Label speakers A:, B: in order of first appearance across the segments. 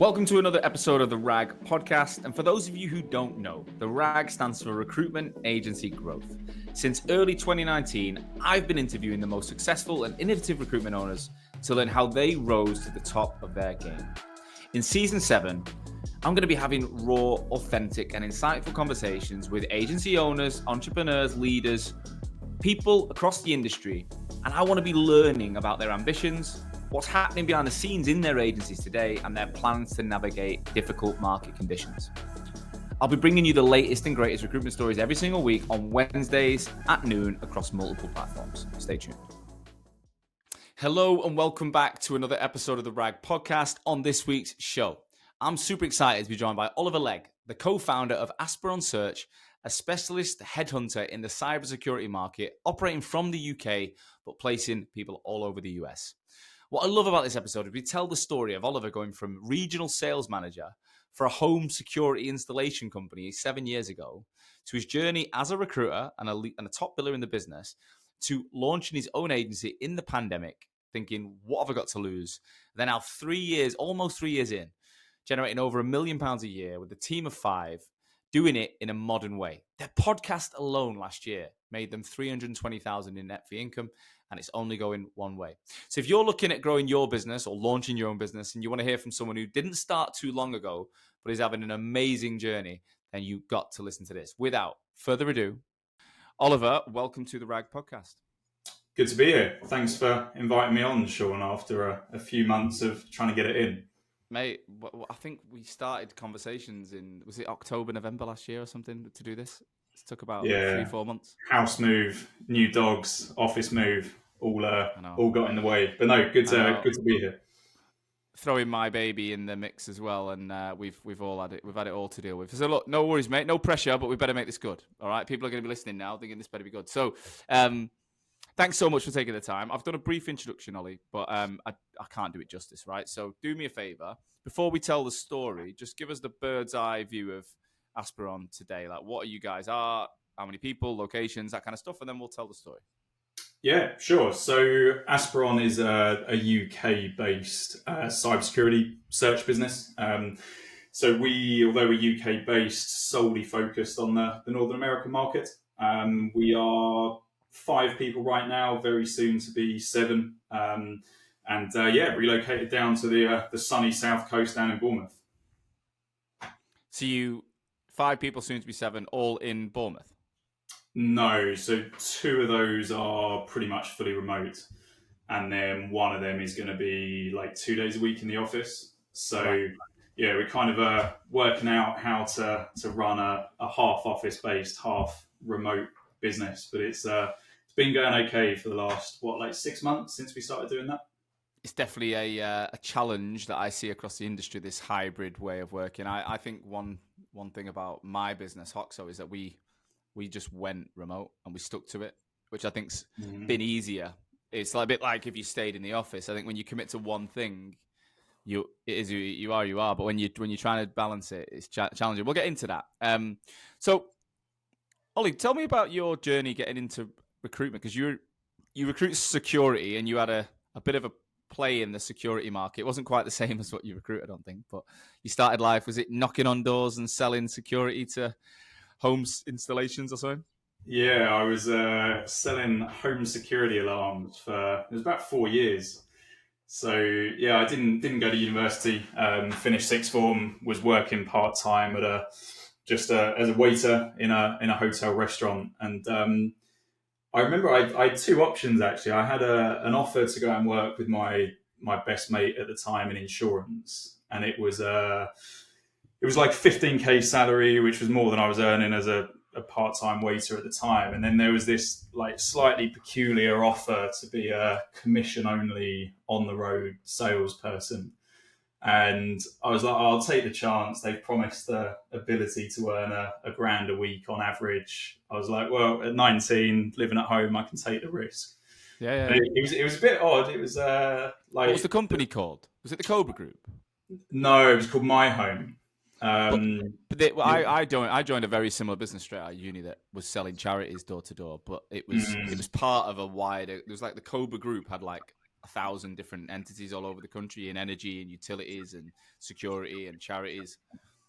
A: Welcome to another episode of the RAG podcast. And for those of you who don't know, the RAG stands for Recruitment Agency Growth. Since early 2019, I've been interviewing the most successful and innovative recruitment owners to learn how they rose to the top of their game. In season 7, I'm going to be having raw, authentic, and insightful conversations with agency owners, entrepreneurs, leaders, people across the industry. And I want to be learning about their ambitions, what's happening behind the scenes in their agencies today, and their plans to navigate difficult market conditions. I'll be bringing you the latest and greatest recruitment stories every single week on Wednesdays at noon across multiple platforms. Stay tuned. Hello and welcome back to another episode of the RAG podcast. On this week's show, I'm super excited to be joined by Oliver Legg, the co-founder of Aspiron Search, a specialist headhunter in the cybersecurity market, operating from the UK, but placing people all over the US. What I love about this episode is we tell the story of Oliver going from regional sales manager for a home security installation company 7 years ago to his journey as a recruiter and a top biller in the business to launching his own agency in the pandemic, thinking, what have I got to lose? Then now almost 3 years in, generating over £1 million a year with a team of 5, doing it in a modern way. Their podcast alone last year made them $320,000 in net fee income, and it's only going one way. So if you're looking at growing your business or launching your own business and you want to hear from someone who didn't start too long ago, but is having an amazing journey, then you've got to listen to this. Without further ado, Oliver, welcome to the RAG podcast.
B: Good to be here. Thanks for inviting me on, Sean, after a few months of trying to get it in.
A: Mate, I think we started conversations was it October, November last year or something to do this? It took about 3-4 months.
B: House move, new dogs, office move, all got in the way. But no, good to be here.
A: Throwing my baby in the mix as well, and we've all had it. We've had it all to deal with. So look, no worries, mate. No pressure, but we better make this good. All right, people are going to be listening now, thinking this better be good. So, thanks so much for taking the time. I've done a brief introduction, Ollie, but I can't do it justice, right? So do me a favor. Before we tell the story, just give us the bird's eye view of Aspiron today. Like, what you guys are, how many people, locations, that kind of stuff, and then we'll tell the story.
B: Yeah, sure. So Aspiron is a UK-based cybersecurity search business. So although we're UK-based, solely focused on the Northern American market. We are 5 people right now, very soon to be 7. Relocated down to the sunny south coast down in Bournemouth.
A: So you 5 people, soon to be 7, all in Bournemouth?
B: No, so 2 of those are pretty much fully remote, and then one of them is going to be like 2 days a week in the office. So right. Yeah, we're kind of working out how to run a half office based, half remote business, but it's been going okay for the last 6 months since we started doing that.
A: It's definitely a challenge that I see across the industry, this hybrid way of working. I think one thing about my business, Hoxo, is that we just went remote and we stuck to it, which I think's been easier. It's a bit like if you stayed in the office. I think when you commit to one thing, you are. But when you're trying to balance it, it's challenging. We'll get into that. So, Ollie, tell me about your journey getting into recruitment, because you recruit security and you had a bit of a play in the security market. It wasn't quite the same as what you recruit, I don't think, but you started life, was it knocking on doors and selling security to home installations or something?
B: Yeah, I was selling home security alarms it was about 4 years. So yeah, I didn't go to university, finished sixth form, was working part-time at as a waiter in a hotel restaurant. And I remember I had 2 options, actually. I had an offer to go and work with my best mate at the time in insurance, and it was like 15k salary, which was more than I was earning as a part-time waiter at the time. And then there was this like slightly peculiar offer to be a commission-only on-the-road salesperson. And I was like, I'll take the chance. They've promised the ability to earn a grand a week on average. I was like, well, at 19, living at home, I can take the risk.
A: Yeah.
B: It was a bit odd. It was what
A: was the company called? Was it the Cobra Group?
B: No, it was called My Home.
A: I joined a very similar business straight out of uni that was selling charities door to door, but it was part of a wider. It was like the Cobra Group had like 1,000 different entities all over the country in energy and utilities and security and charities.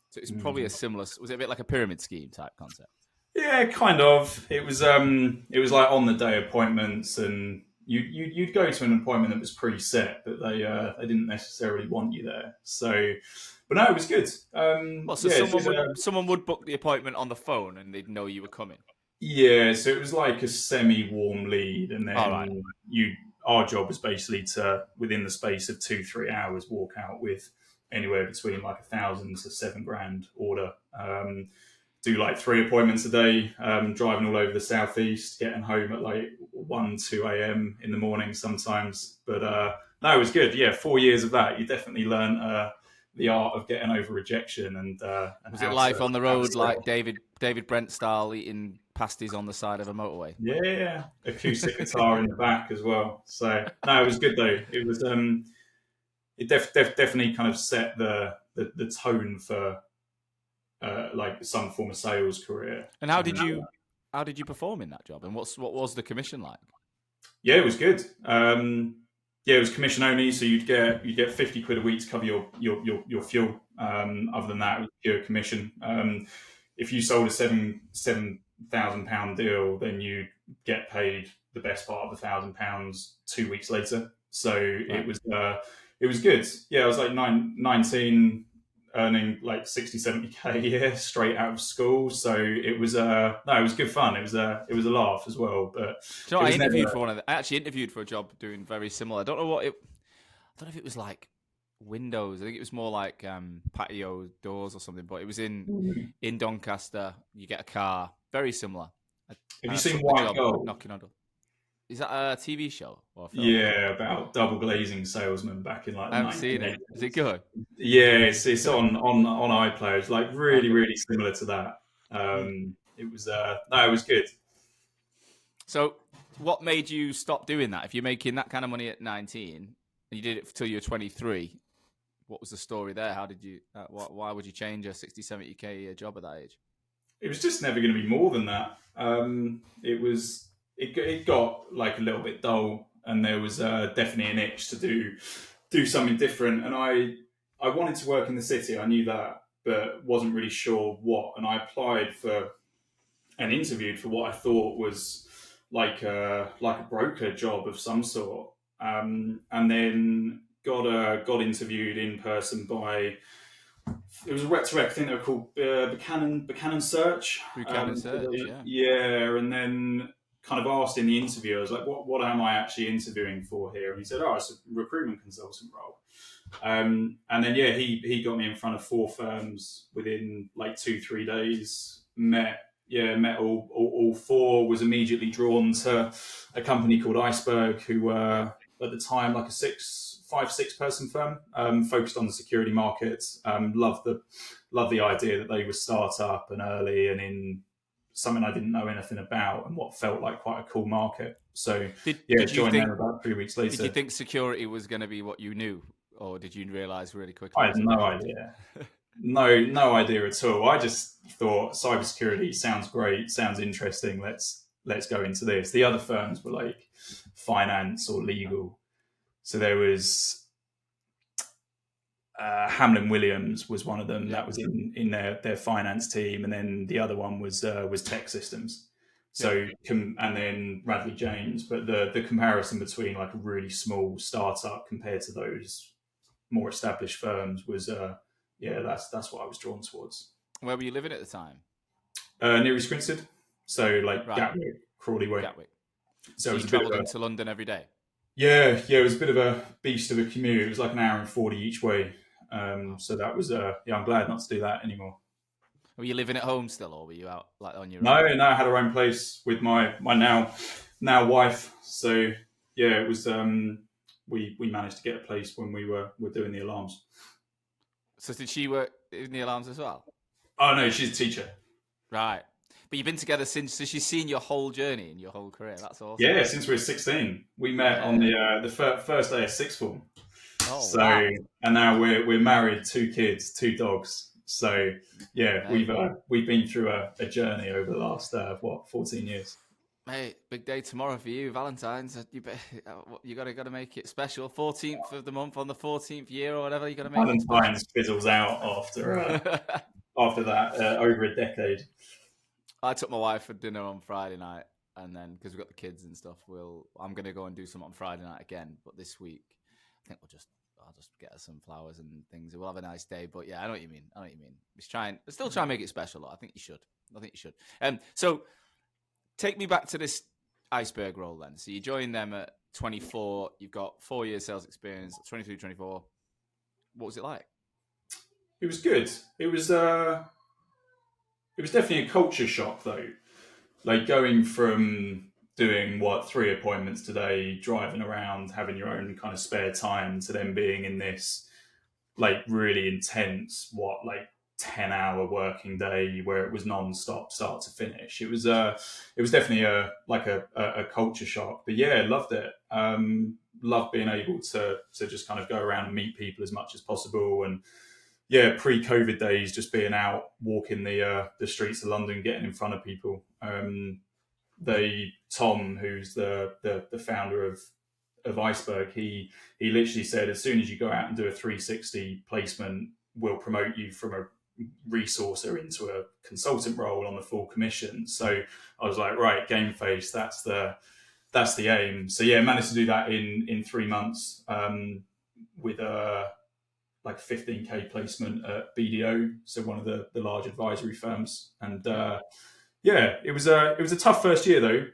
A: So it's probably a similar. Was it a bit like a pyramid scheme type concept?
B: Yeah, kind of. It was like on the day appointments, and you'd go to an appointment that was preset, but they didn't necessarily want you there. So, but no, it was good.
A: Well, so
B: Yeah,
A: someone would book the appointment on the phone and they'd know you were coming.
B: yeah. So it was like a semi-warm lead, and
A: All right.
B: then our job was basically to, within the space of 2-3 hours, walk out with anywhere between like 1,000 to 7 grand order. Do like 3 appointments a day, driving all over the southeast, getting home at like 1-2 a.m. in the morning sometimes. But no, it was good. Yeah, 4 years of that. You definitely learned the art of getting over rejection and
A: was it life on the road like David Brent style, eating pasties on the side of a motorway?
B: Yeah, acoustic guitar in the back as well. So no, it was good though. It was it definitely kind of set the tone for like some form of sales career.
A: And how did you perform in that job? And what was the commission like?
B: Yeah, it was good. Yeah, it was commission only, so you'd get 50 quid a week to cover your fuel. Other than that, it was pure commission. If you sold a £7,000 deal, then you'd get paid the best part of £1,000 2 weeks later. So right. It was good. Yeah, I was like 19, earning like 60-70k a year straight out of school. So it was it was good fun. It was a laugh as well. But
A: you know, I actually interviewed for a job doing very similar. I don't know if it was like windows. I think it was more like patio doors or something. But it was in Doncaster. You get a car, very similar.
B: Have you seen White Gold?
A: Knocking on door. Is that a TV show or a film?
B: Yeah, about double glazing salesman back in like.
A: I haven't seen it. Is it good?
B: Yeah, it's on iPlayer. It's like really similar to that. It was it was good.
A: So, what made you stop doing that? If you're making that kind of money at 19 and you did it till you're 23, what was the story there? How did you? Why would you change a 60-70k job at that age?
B: It was just never going to be more than that. It got like a little bit dull, and there was definitely an itch to do something different. And I wanted to work in the city. I knew that, but wasn't really sure what. And I applied for and interviewed for what I thought was like a broker job of some sort. And then got interviewed in person by. It was a rec to rec. I think they were called Buchanan Search.
A: Buchanan Search, yeah.
B: Yeah, and then kind of asked in the interview, I was like, what am I actually interviewing for here? And he said, it's a recruitment consultant role. And then, yeah, he got me in front of 4 firms within like 2-3 days, met all 4, was immediately drawn to a company called Iceberg, who were at the time like a 5-6 person firm, focused on the security market. Loved the idea that they were start up and early and in something I didn't know anything about and what felt like quite a cool market. So joined them about 3 weeks later.
A: Did you think security was going to be what you knew, or did you realise really quickly?
B: I had no idea. No idea at all. I just thought cybersecurity sounds great, sounds interesting. Let's go into this. The other firms were like finance or legal. So there was Hamlin Williams was one of them that was in their finance team, and then the other one was tech systems. So and then Radley James, but the comparison between like a really small startup compared to those more established firms was that's what I was drawn towards.
A: Where were you living at the time?
B: Near East Grinstead, so like Gatwick, Crawley way.
A: Gatwick.
B: So
A: you travelled into London every day.
B: Yeah, it was a bit of a beast of a commute. It was like an hour and 40 each way. So that was I'm glad not to do that anymore.
A: Were you living at home still, or were you out like on your
B: own? No, I had our own place with my now wife. So yeah, it was we managed to get a place when we were doing the alarms.
A: So did she work in the alarms as well?
B: Oh no, she's a teacher.
A: Right. But you've been together since, so she's seen your whole journey and your whole career. That's awesome.
B: Yeah, since we were 16. We met on the first day of sixth form. Oh, so, wow. And now we're married, 2 kids, 2 dogs. So, yeah, we've been through a journey over the last 14 years.
A: Mate, big day tomorrow for you, Valentine's. You gotta make it special. 14th of the month on the 14th year or whatever. You gotta make it special.
B: Valentine's fizzles out after that over a decade.
A: I took my wife for dinner on Friday night, and then because we've got the kids and stuff, I'm gonna go and do something on Friday night again. But this week, I think I'll just get her some flowers and things. We'll have a nice day. But yeah, I know what you mean. Still try and make it special. I think you should. So take me back to this iceberg role then. So you joined them at 24. You've got 4 years sales experience. 23, 24. What was it like?
B: It was good. It was definitely a culture shock though. Like going from doing 3 appointments today, driving around, having your own kind of spare time, to then being in this like really intense 10-hour working day where it was non-stop start to finish. It was definitely a culture shock. But yeah, loved it. Loved being able to just kind of go around and meet people as much as possible. And yeah, pre-COVID days, just being out, walking the streets of London, getting in front of people. Tom, who's the founder of Iceberg, he literally said, as soon as you go out and do a 360 placement, we'll promote you from a resourcer into a consultant role on the full commission. So I was like, right, game face, that's the aim. So yeah, managed to do that in 3 months with a 15k placement at BDO, so one of the large advisory firms. And yeah, it was a tough first year though.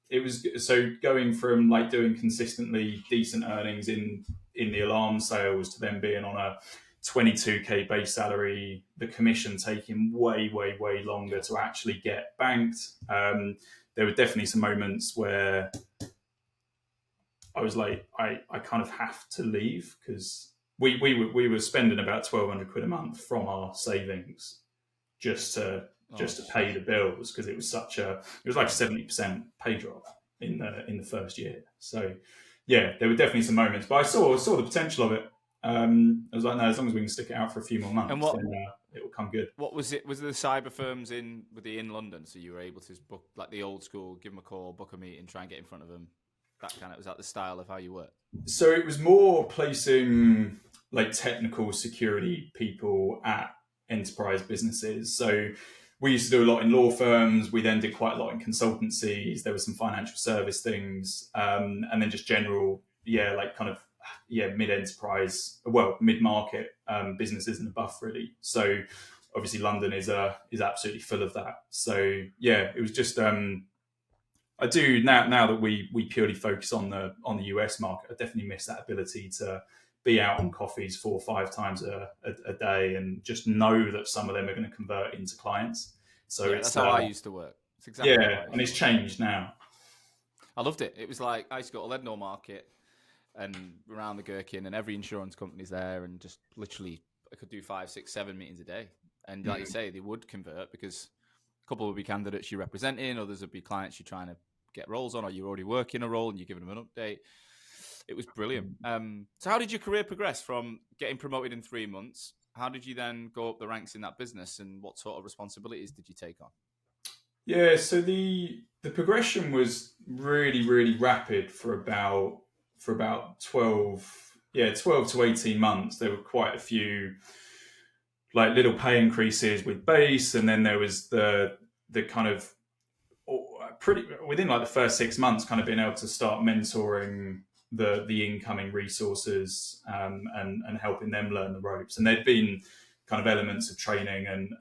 B: It was so going from doing consistently decent earnings in the alarm sales to then being on a 22k base salary, the commission taking way longer to actually get banked. There were definitely some moments where I was like, I kind of have to leave, because we were spending about 1,200 quid a month from our savings just to pay the bills, because it was like a 70% pay drop in the first year. So yeah, there were definitely some moments, but I saw the potential of it. I was like, no, as long as we can stick it out for a few more months, then it will come good.
A: What was it? Was the cyber firms in London? So you were able to book the old school, give them a call, book a meeting, try and get in front of them. Was that the style of how you worked?
B: So it was more placing technical security people at enterprise businesses. So we used to do a lot in law firms. We then did quite a lot in consultancies. There were some financial service things, and then just general, mid-enterprise, mid-market businesses and above, really. So obviously London is absolutely full of that. So yeah, it was just I do now that we purely focus on the US market. I definitely miss that ability to be out on coffees 4 or 5 times a day and just know that some of them are going to convert into clients. So
A: yeah, that's how I used to work. It's exactly
B: and it's changed now.
A: I loved it. It was like I used to go to Leadenhall Market and around the Gherkin, and every insurance company's there, and just literally I could do 5, 6, 7 meetings a day. And like you say, they would convert, because a couple would be candidates you're representing, others would be clients you're trying to get roles on, or you're already working a role and you're giving them an update. It was brilliant. So how did your career progress from getting promoted in 3 months? How did you then go up the ranks in that business, and what sort of responsibilities did you take on?
B: Yeah, so the progression was really rapid for about 12 to 18 months. There were quite a few little pay increases with base, and then there was the kind of pretty within the first 6 months, kind of being able to start mentoring the incoming resources and helping them learn the ropes. And there'd been kind of elements of training and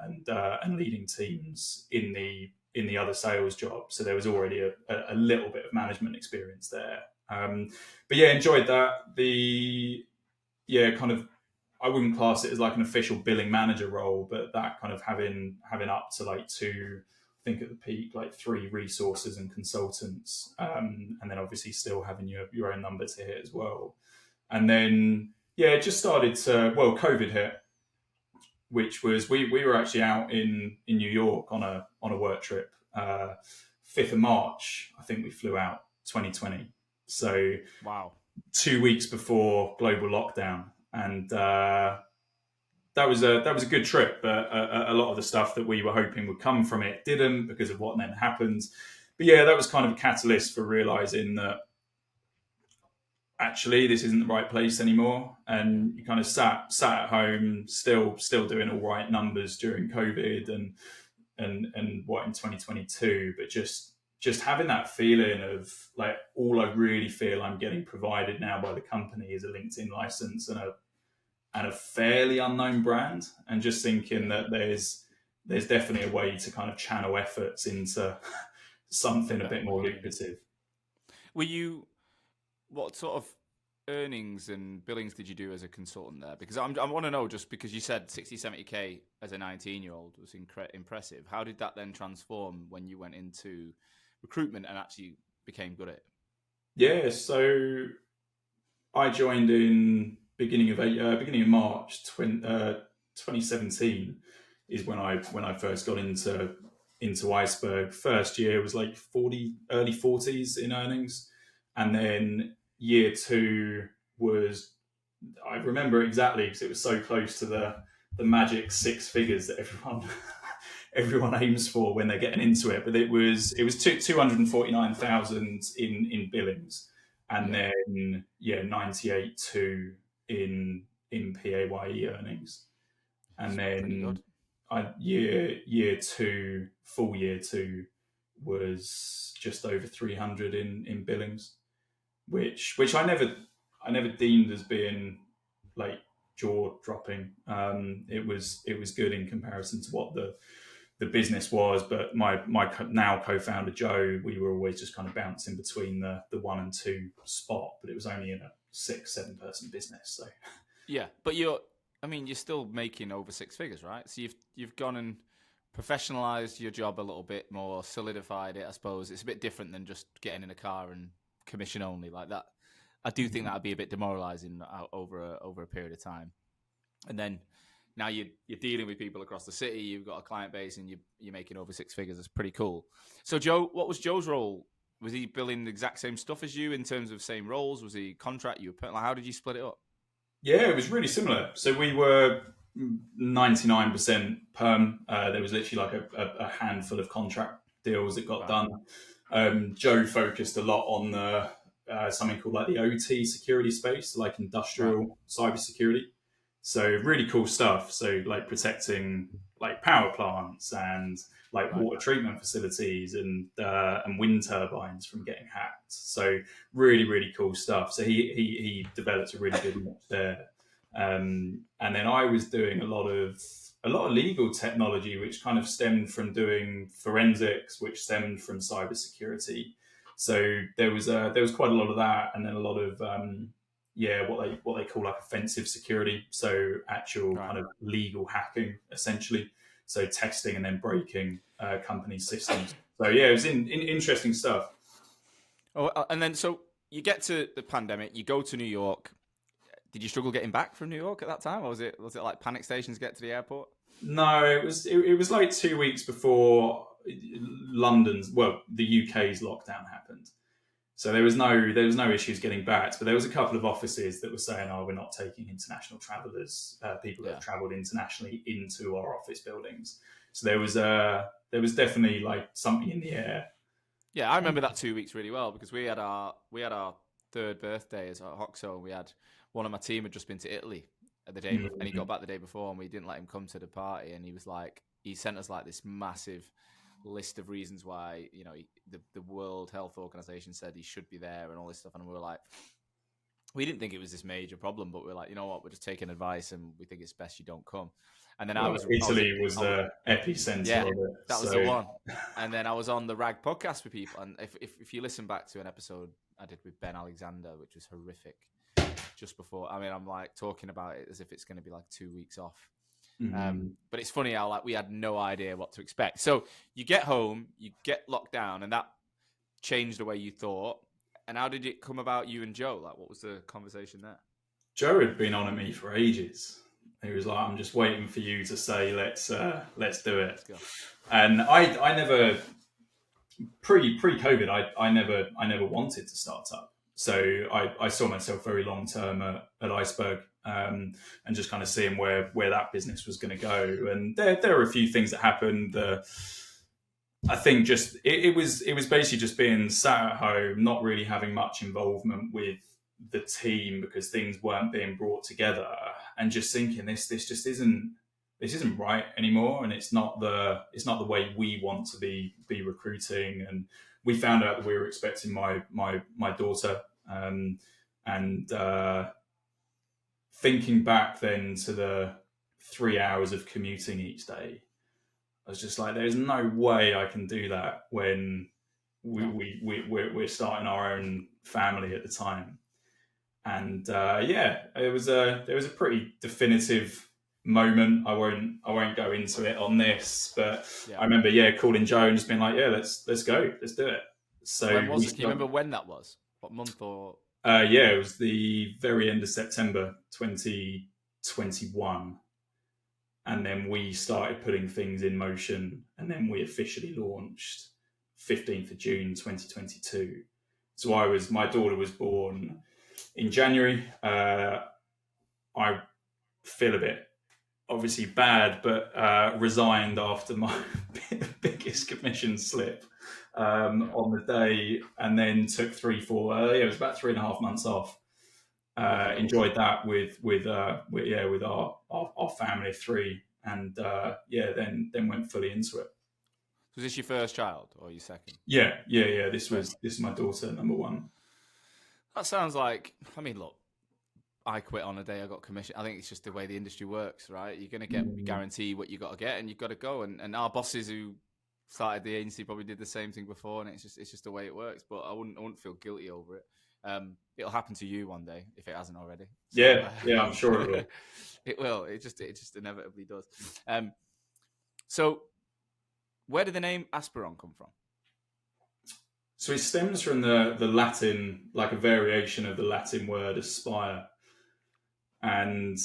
B: leading teams in the other sales jobs, so there was already a little bit of management experience there. But yeah, enjoyed that. I wouldn't class it as an official billing manager role, but that kind of having up to 2, I think at the peak, 3 resources and consultants, and then obviously still having your own number to hit as well. And then it just started to, COVID hit, which was we were actually out in New York on a work trip. 5th of March, I think we flew out, 2020. So
A: wow,
B: 2 weeks before global lockdown, and that was a good trip. But a lot of the stuff that we were hoping would come from it didn't, because of what then happened. yeah, that was kind of a catalyst for realizing that actually this isn't the right place anymore. And you kind of sat at home, still doing all right numbers during COVID and what in 2022, but just having that feeling of like, all I really feel I'm getting provided now by the company is a LinkedIn license and a fairly unknown brand, and just thinking that there's definitely a way to kind of channel efforts into something a bit more lucrative.
A: What sort of earnings and billings did you do as a consultant there? Because I want to know, just because you said 60, 70K as a 19-year-old was impressive. How did that then transform when you went into recruitment and actually became good at it?
B: Yeah, so I joined in beginning of March 2017 is when I first got into Iceberg. First year was like early 40s in earnings, and then year two was, I remember exactly because it was so close to the magic six figures that everyone aims for when they're getting into it. But it was 249,000 in billings, and then 98.2 in PAYE earnings, and then full year two was just over 300 in billings, which I never deemed as being like jaw dropping. It was good in comparison to what the business was, but my now co-founder Joe, we were always just kind of bouncing between the 1 and 2 spot, but it was only in a 6-7 person business. So
A: yeah, but you're still making over 6 figures, right? So you've gone and professionalized your job a little bit more, solidified it. I suppose it's a bit different than just getting in a car and commission only like that. I do think that would be a bit demoralizing over a period of time. And then now you're dealing with people across the city. You've got a client base, and you're making over 6 figures. It's pretty cool. So Joe, what was Joe's role? Was he billing the exact same stuff as you in terms of same roles? Was he contract? How did you split it up?
B: Yeah, it was really similar. So we were 99% perm. There was literally like a handful of contract deals that got done. Joe focused a lot on the something called like the OT security space, like industrial cybersecurity. So really cool stuff. So like protecting like power plants and like water treatment facilities and wind turbines from getting hacked. So really cool stuff. So he developed a really good niche there. And then I was doing a lot of legal technology, which kind of stemmed from doing forensics, which stemmed from cybersecurity. So there was quite a lot of that, and then a lot of what they call like offensive security. So actual kind of legal hacking, essentially. So testing and then breaking company systems. So yeah, it was interesting stuff.
A: Oh, and then so you get to the pandemic, you go to New York. Did you struggle getting back from New York at that time, or was it like panic stations to get to the airport?
B: No, it was like 2 weeks before the UK's lockdown happened. So there was no issues getting back, but there was a couple of offices that were saying, "Oh, we're not taking international travellers, people that have travelled internationally into our office buildings." So there was definitely like something in the air.
A: Yeah, I remember that 2 weeks really well, because we had our third birthday as a Hoxo. We had one of my team had just been to Italy at the day before, and he got back the day before, and we didn't let him come to the party. And he sent us like this massive list of reasons why, the World Health Organization said he should be there and all this stuff. And we were like, we didn't think it was this major problem, but we're like, you know what, we're just taking advice, and we think it's best you don't come. And then
B: Italy was the epicenter.
A: Yeah, of it, that was the one. And then I was on the RAG podcast with people, and if you listen back to an episode I did with Ben Alexander, which was horrific, just before, I'm like talking about it as if it's going to be like 2 weeks off. But it's funny how like we had no idea what to expect. So you get home, you get locked down, and that changed the way you thought. And how did it come about, you and Joe? Like, what was the conversation there?
B: Joe had been on at me for ages. He was like, "I'm just waiting for you to say let's do it." Let's go. And I never pre-COVID I never wanted to start up. So I saw myself very long term at Iceberg, and just kind of seeing where that business was going to go. And there are a few things that happened. I think just it was basically just being sat at home, not really having much involvement with the team because things weren't being brought together, and just thinking this just isn't right anymore, and it's not the way we want to be recruiting. And we found out that we were expecting my daughter, and thinking back then to the 3 hours of commuting each day, I was just like, there's no way I can do that when we're starting our own family at the time. And there was a pretty definitive moment. I won't go into it on this, but I remember calling Joe and just being like, let's go, let's do it. So
A: when was it? Can you remember when that was? What month or?
B: It was the very end of September 2021. And then we started putting things in motion, and then we officially launched 15th of June 2022. So my daughter was born in January. I feel a bit obviously bad, but resigned after my biggest commission slip on the day, and then took it was about 3.5 months off. Enjoyed that with our family of three, and then went fully into it.
A: Was this your first child or your second?
B: Yeah. This is my daughter, number one.
A: That sounds like, I mean, look, I quit on a day I got commission. I think it's just the way the industry works, right? You're going to guarantee what you got to get, and you've got to go. And our bosses who started the agency probably did the same thing before, and it's just the way it works. But I wouldn't feel guilty over it. It'll happen to you one day if it hasn't already.
B: So, I'm sure it will.
A: It will. It just inevitably does. So where did the name Aspiron come from?
B: So it stems from the Latin, like a variation of the Latin word aspire, and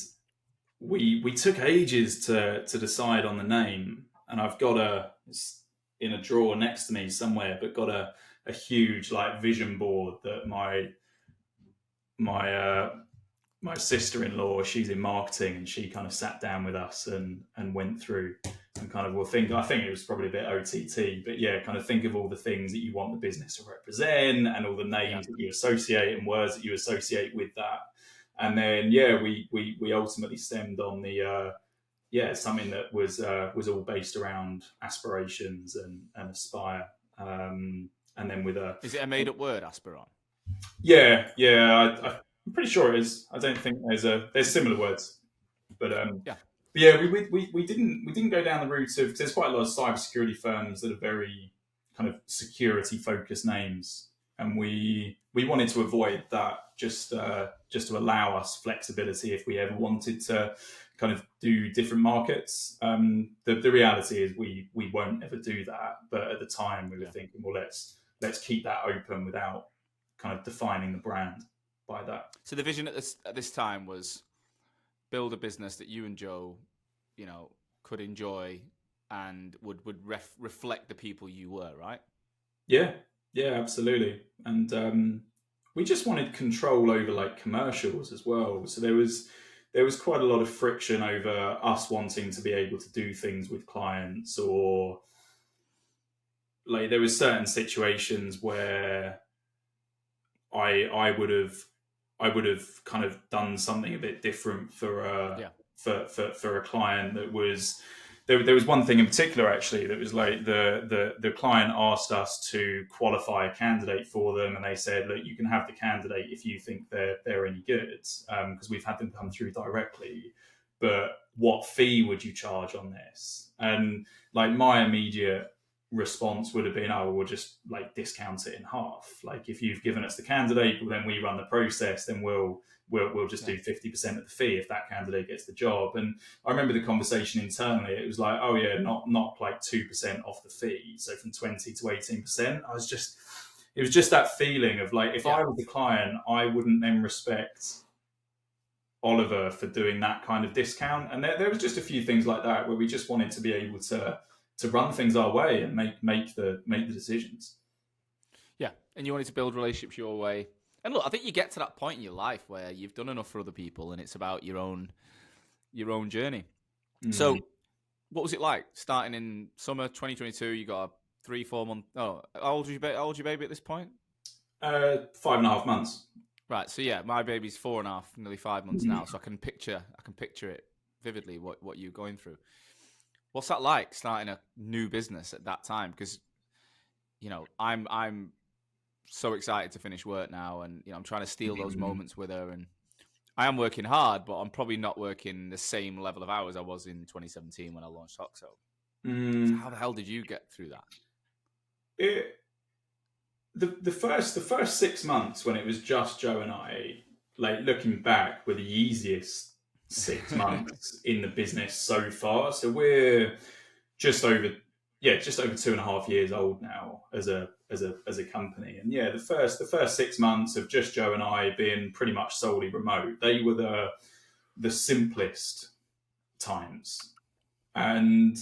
B: we took ages to decide on the name. And I've got it's in a drawer next to me somewhere, but got a huge like vision board that my sister-in-law, she's in marketing, and she kind of sat down with us and went through and kind of I think it was probably a bit OTT, but kind of think of all the things that you want the business to represent and all the names that you associate and words that you associate with that. And then we ultimately stemmed on the something that was all based around aspirations and aspire. And then is
A: it a made-up word, Aspiron?
B: Yeah. I'm pretty sure it is. I don't think there's similar words, but we didn't go down the route of, there's quite a lot of cybersecurity firms that are very kind of security focused names, and we wanted to avoid that just to allow us flexibility if we ever wanted to kind of do different markets. The reality is we won't ever do that, but at the time we were thinking, well, let's keep that open without kind of defining the brand by that.
A: So the vision at this time was build a business that you and Joe, could enjoy and would reflect the people you were, right?
B: Yeah, absolutely. And we just wanted control over like commercials as well. So there was quite a lot of friction over us wanting to be able to do things with clients, or like there was certain situations where I would have kind of done something a bit different for a client that was. There was one thing in particular, actually, that was like the client asked us to qualify a candidate for them, and they said, look, you can have the candidate if you think they're any good, because we've had them come through directly, but what fee would you charge on this? And like my immediate response would have been, oh, we'll just like discount it in half. Like if you've given us the candidate, well, then we run the process, then we'll just do 50% of the fee if that candidate gets the job. And I remember the conversation internally, it was like, oh yeah, not like 2% off the fee, so from 20 to 18%. It was just that feeling of like, if I was the client, I wouldn't then respect Oliver for doing that kind of discount. And there was just a few things like that where we just wanted to be able to run things our way and make the decisions.
A: Yeah, and you wanted to build relationships your way. And look, I think you get to that point in your life where you've done enough for other people, and it's about your own journey. Mm-hmm. So, what was it like starting in summer 2022? You got a 3-4 months. Oh, how old is your baby at this point?
B: 5.5 months.
A: Right. So yeah, my baby's 4.5, nearly 5 months now. So I can picture it vividly what you're going through. What's that like starting a new business at that time? Because I'm so excited to finish work now, and I'm trying to steal those moments with her, and I am working hard, but I'm probably not working the same level of hours I was in 2017 when I launched Hoxo. So how the hell did you get through that?
B: The first 6 months when it was just Joe and I, like looking back, were the easiest 6 months in the business so far. So we're just over 2.5 years old now as a company. And yeah, the first 6 months of just Joe and I being pretty much solely remote, they were the simplest times. And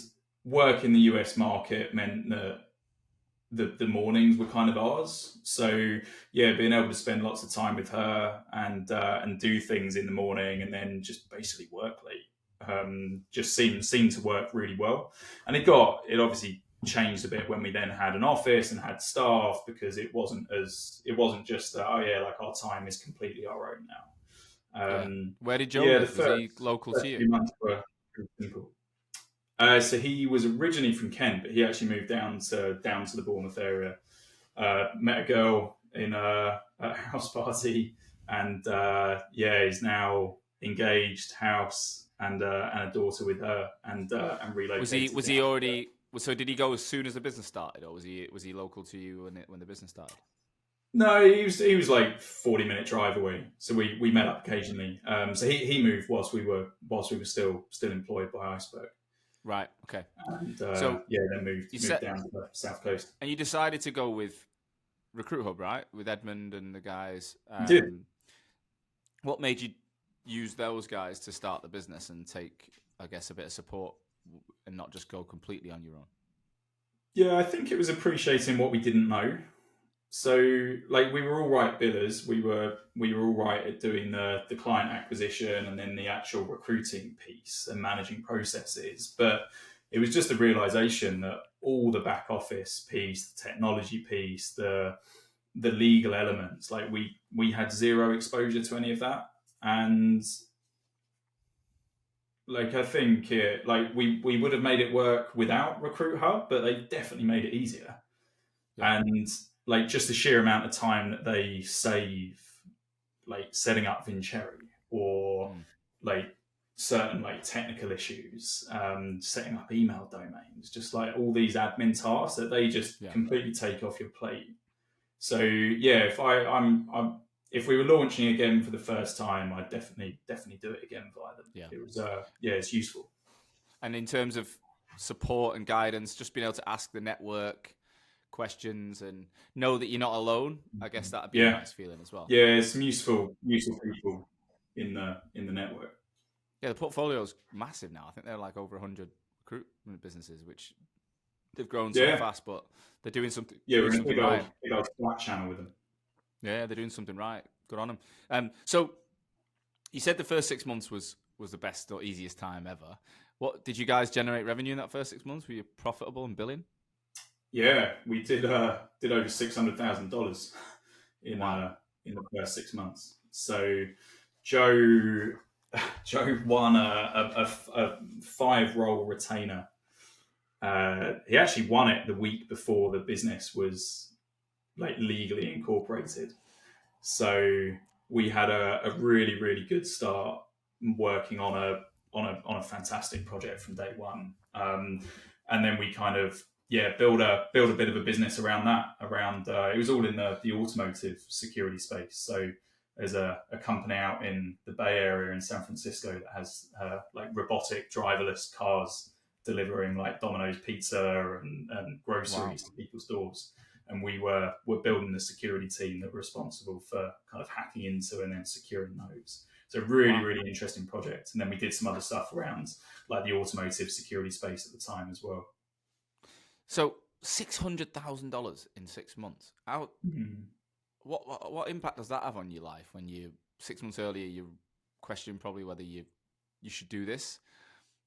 B: work in the US market meant that the mornings were kind of ours. So yeah, being able to spend lots of time with her and do things in the morning and then just basically work late just seemed to work really well. And it obviously changed a bit when we then had an office and had staff, because it wasn't just like our time is completely our own now.
A: Where did Joe live? Was he local to you?
B: 2 months were simple. So he was originally from Kent, but he actually moved down to the Bournemouth area. Met a girl in a house party, and he's now engaged, house, and a daughter with her, and relocated.
A: Was he already? So did he go as soon as the business started, or was he local to you when the business started?
B: No, he was like 40-minute drive away. So we met up occasionally. So he moved whilst we were still employed by Iceberg.
A: Right. Okay.
B: And
A: then
B: moved down to the south coast.
A: And you decided to go with Recruit Hub, right? With Edmund and the guys.
B: Did.
A: What made you use those guys to start the business and take, I guess, a bit of support and not just go completely on your own?
B: Yeah, I think it was appreciating what we didn't know. So, like, we were all right billers. We were all right at doing the client acquisition and then the actual recruiting piece and managing processes. But it was just a realization that all the back office piece, the technology piece, the legal elements, like we had zero exposure to any of that. And like, I think we would have made it work without Recruit Hub, but they definitely made it easier. Yeah. And like, just the sheer amount of time that they save, like setting up Vincere or like certain like technical issues, setting up email domains, just like all these admin tasks that they just completely take off your plate. So yeah, if we were launching again for the first time, I'd definitely do it again via them. Yeah. It was it's useful.
A: And in terms of support and guidance, just being able to ask the network questions and know that you're not alone, I guess that'd be a nice feeling as well.
B: Yeah, some useful people in the network.
A: Yeah, the portfolio's massive now. I think they're like over 100 recruitment businesses, which they've grown so fast, but they're doing something.
B: Yeah, we're in a big old Slack channel with them.
A: Yeah, they're doing something right. Good on them. So you said the first 6 months was the best or easiest time ever. What did you guys generate revenue in that first 6 months? Were you profitable and billing?
B: Yeah, we did over $600,000 in the first 6 months. So Joe won a 5-role retainer. He actually won it the week before the business was like legally incorporated. So we had a really, really good start working on a fantastic project from day one. And then we kind of build a bit of a business around that. It was all in the automotive security space. So there's a company out in the Bay Area in San Francisco that has like robotic driverless cars delivering like Domino's pizza and groceries to people's doors. And we're building the security team that were responsible for kind of hacking into and then securing those. So really, really interesting project. And then we did some other stuff around like the automotive security space at the time as well.
A: So $600,000 in 6 months. What impact does that have on your life when 6 months earlier you question probably whether you should do this?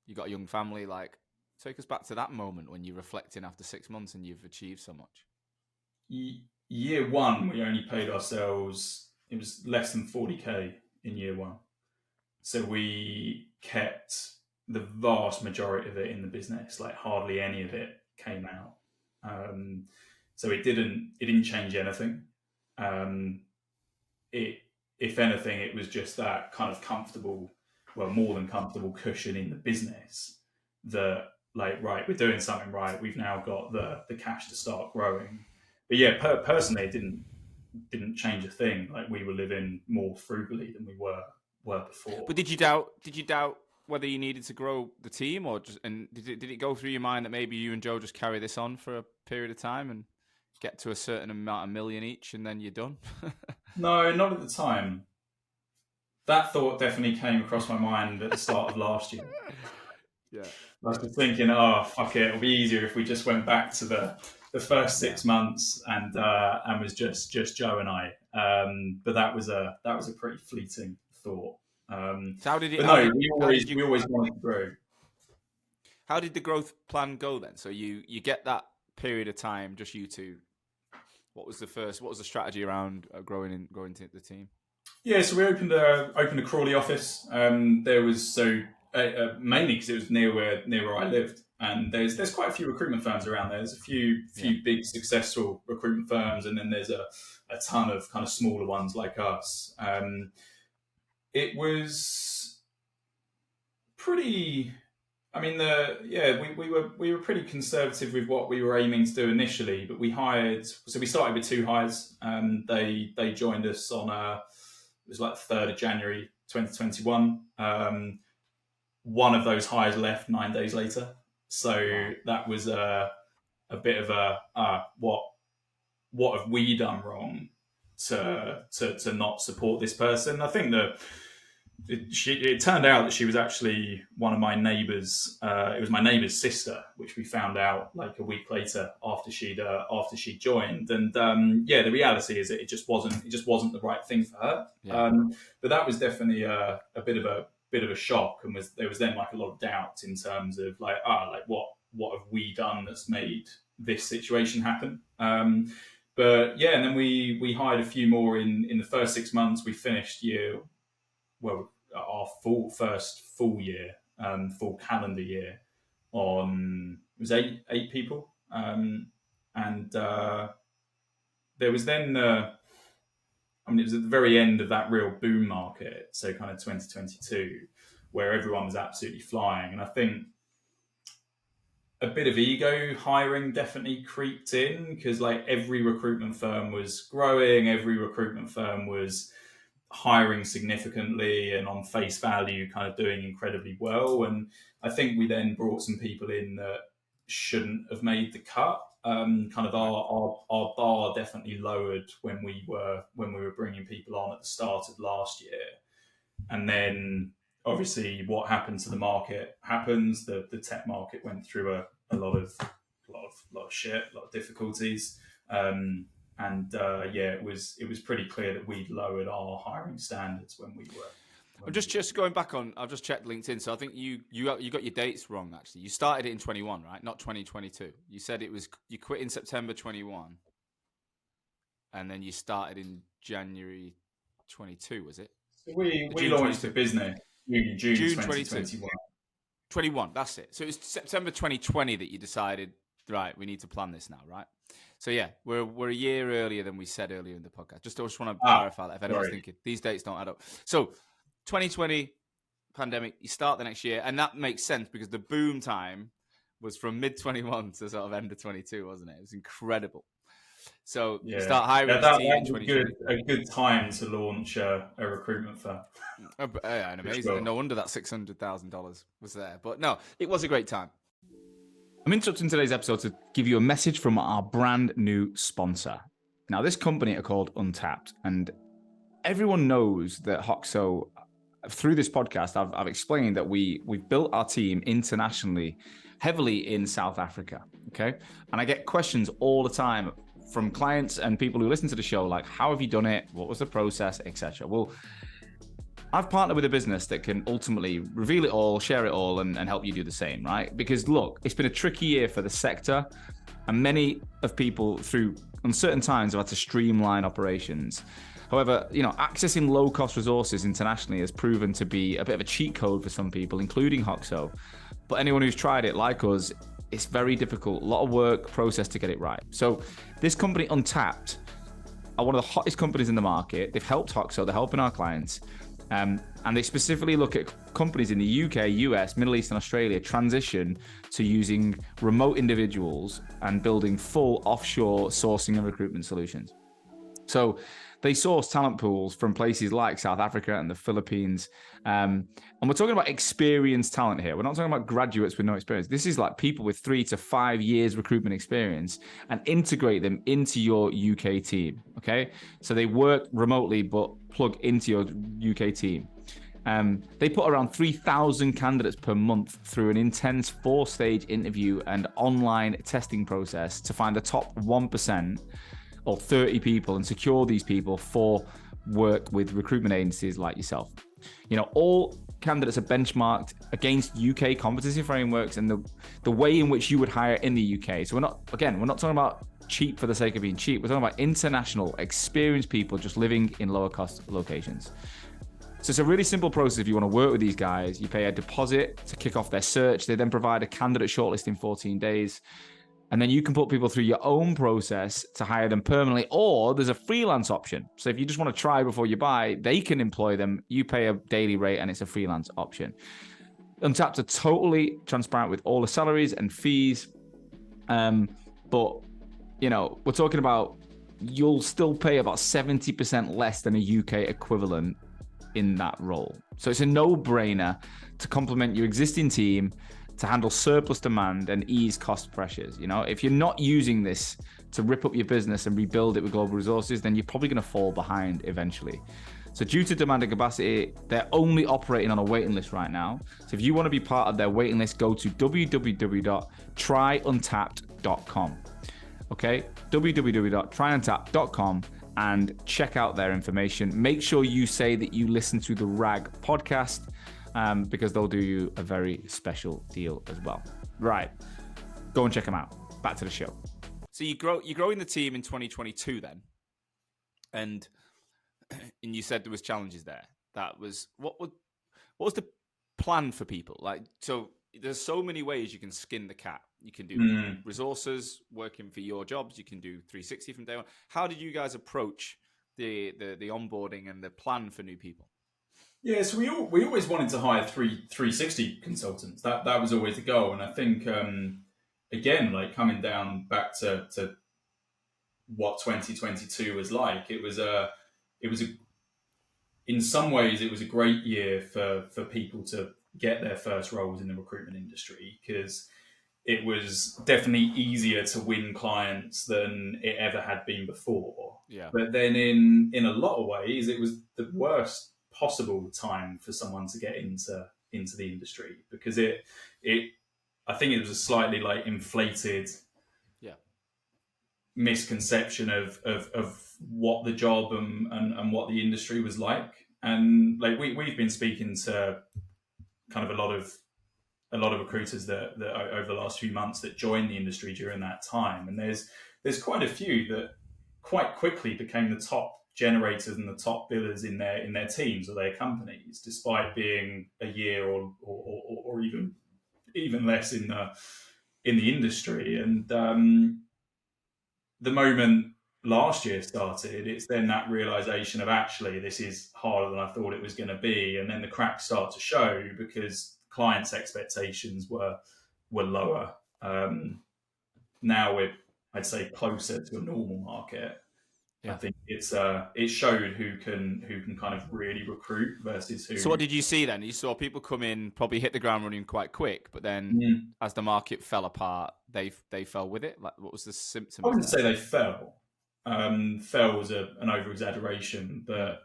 A: You got a young family. Like, Take us back to that moment when you're reflecting after 6 months and you've achieved so much.
B: Year one, we only paid ourselves, it was less than 40k in year one. So we kept the vast majority of it in the business, like hardly any of it came out. So it didn't change anything. If anything, it was just that kind of comfortable, well, more than comfortable cushion in the business that, like, right, we're doing something right. We've now got the cash to start growing. But yeah, personally, it didn't change a thing. Like, we were living more frugally than we were before.
A: But did you doubt whether you needed to grow the team, or just, and did it go through your mind that maybe you and Joe just carry this on for a period of time and get to a certain amount of million each and then you're done?
B: No, not at the time. That thought definitely came across my mind at the start of last year.
A: Yeah,
B: I was thinking, oh, fuck it, it'll be easier if we just went back to the first 6 months and was just Joe and I. But that was a pretty fleeting thought.
A: So how did it?
B: We always wanted to grow.
A: How did the growth plan go then? So you get that period of time, just you two. What was the strategy around growing the team?
B: Yeah, so we opened a Crawley office. There was mainly because it was near where I lived, and there's quite a few recruitment firms around there. There's a few big successful recruitment firms, and then there's a ton of kind of smaller ones like us. It was pretty. I mean, we were pretty conservative with what we were aiming to do initially, but we started with 2 hires. They joined us on it was like the 3rd of January 2021. One of those hires left 9 days later, so that was a bit of a what have we done wrong to not support this person? I think that. It turned out that she was actually one of my neighbours. It was my neighbour's sister, which we found out like a week later after she'd joined. And the reality is that it just wasn't the right thing for her. Yeah. But that was definitely a bit of a shock, and there was then like a lot of doubt in terms of like what have we done that's made this situation happen. But yeah, and then we hired a few more in the first 6 months. We finished our first full year, full calendar year on, it was eight people. And there was then, it was at the very end of that real boom market. So kind of 2022, where everyone was absolutely flying. And I think a bit of ego hiring definitely creeped in, because like every recruitment firm was growing, every recruitment firm was hiring significantly and on face value kind of doing incredibly well. And I think we then brought some people in that shouldn't have made the cut. Kind of our bar definitely lowered when we were bringing people on at the start of last year. And then obviously what happened to the market happens. The tech market went through a lot of shit, a lot of difficulties. It was pretty clear that we'd lowered our hiring standards when we were.
A: I'm just going back on. I've just checked LinkedIn, so I think you got your dates wrong. Actually, you started it in 21, right? Not 2022. You said you quit in September 21, and then you started in January 22. Was it?
B: So we launched the business in June 2021.
A: 21. That's it. So it was September 2020 that you decided, right, we need to plan this now, right? So yeah, we're a year earlier than we said earlier in the podcast. Just want to clarify that if anyone's thinking these dates don't add up. So 2020 pandemic, you start the next year, and that makes sense because the boom time was from mid 21 to sort of end of 22, wasn't it? It was incredible. So you start hiring
B: that was a good time to launch a recruitment firm.
A: And amazing. Sure. No wonder that $600,000 was there. But no, it was a great time. I'm interrupting today's episode to give you a message from our brand new sponsor. Now, this company are called Untapped, and everyone knows that Hoxo, through this podcast, I've explained that we've built our team internationally, heavily in South Africa, okay? And I get questions all the time from clients and people who listen to the show, like, how have you done it? What was the process, etc. Well, I've partnered with a business that can ultimately reveal it all, share it all, and help you do the same, right? Because look, it's been a tricky year for the sector, and many of people through uncertain times have had to streamline operations. However, accessing low-cost resources internationally has proven to be a bit of a cheat code for some people, including Hoxo. But anyone who's tried it, like us, it's very difficult. A lot of work, process to get it right. So this company, Untapped, are one of the hottest companies in the market. They've helped Hoxo. They're helping our clients. And they specifically look at companies in the UK, US, Middle East, and Australia transition to using remote individuals and building full offshore sourcing and recruitment solutions. So they source talent pools from places like South Africa and the Philippines. And we're talking about experienced talent here. We're not talking about graduates with no experience. This is like people with 3 to 5 years recruitment experience, and integrate them into your UK team. Okay. So they work remotely, but plug into your UK team. They put around 3,000 candidates per month through an intense 4-stage interview and online testing process to find the top 1% or 30 people and secure these people for work with recruitment agencies like yourself. All candidates are benchmarked against UK competency frameworks and the way in which you would hire in the UK. So we're not talking about cheap for the sake of being cheap. We're talking about international, experienced people just living in lower cost locations. So it's a really simple process. If you want to work with these guys, you pay a deposit to kick off their search. They then provide a candidate shortlist in 14 days. And then you can put people through your own process to hire them permanently, or there's a freelance option. So if you just want to try before you buy, they can employ them. You pay a daily rate and it's a freelance option. Untapped are totally transparent with all the salaries and fees. But, we're talking about you'll still pay about 70% less than a UK equivalent in that role. So it's a no-brainer to complement your existing team, to handle surplus demand and ease cost pressures. If you're not using this to rip up your business and rebuild it with global resources, then you're probably going to fall behind eventually. So due to demand and capacity, they're only operating on a waiting list right now. So if you want to be part of their waiting list, go to www.tryuntapped.com. Okay, www.tryuntapped.com and check out their information. Make sure you say that you listen to the RAG podcast, because they'll do you a very special deal as well. Right. Go and check them out. Back to the show. So you're growing the team in 2022 then. And you said there was challenges there. That was what was the plan for people? So there's so many ways you can skin the cat. You can do resources working for your jobs. You can do 360 from day one. How did you guys approach the onboarding and the plan for new people?
B: Yeah, so we always wanted to hire 360 consultants. That was always the goal. And I think, again, coming down back to what 2022 was like, in some ways, it was a great year for people to get their first roles in the recruitment industry, because it was definitely easier to win clients than it ever had been before.
A: Yeah.
B: But then in a lot of ways, it was the worst possible time for someone to get into the industry, because I think it was a slightly inflated misconception of what the job and what the industry was like. And we've been speaking to kind of a lot of recruiters that over the last few months that joined the industry during that time, and there's quite a few that quite quickly became the top generators and the top billers in their teams or their companies, despite being a year or even less in the industry. And the moment last year started, it's then that realization of actually this is harder than I thought it was going to be, and then the cracks start to show because clients' expectations were lower. Now we're, I'd say, closer to a normal market. Yeah. I think it showed who can kind of really recruit versus who.
A: So what did you see then? You saw people come in, probably hit the ground running quite quick, but then as the market fell apart, they fell with it. What was the symptom?
B: I wouldn't say they fell. Fell was an over exaggeration, but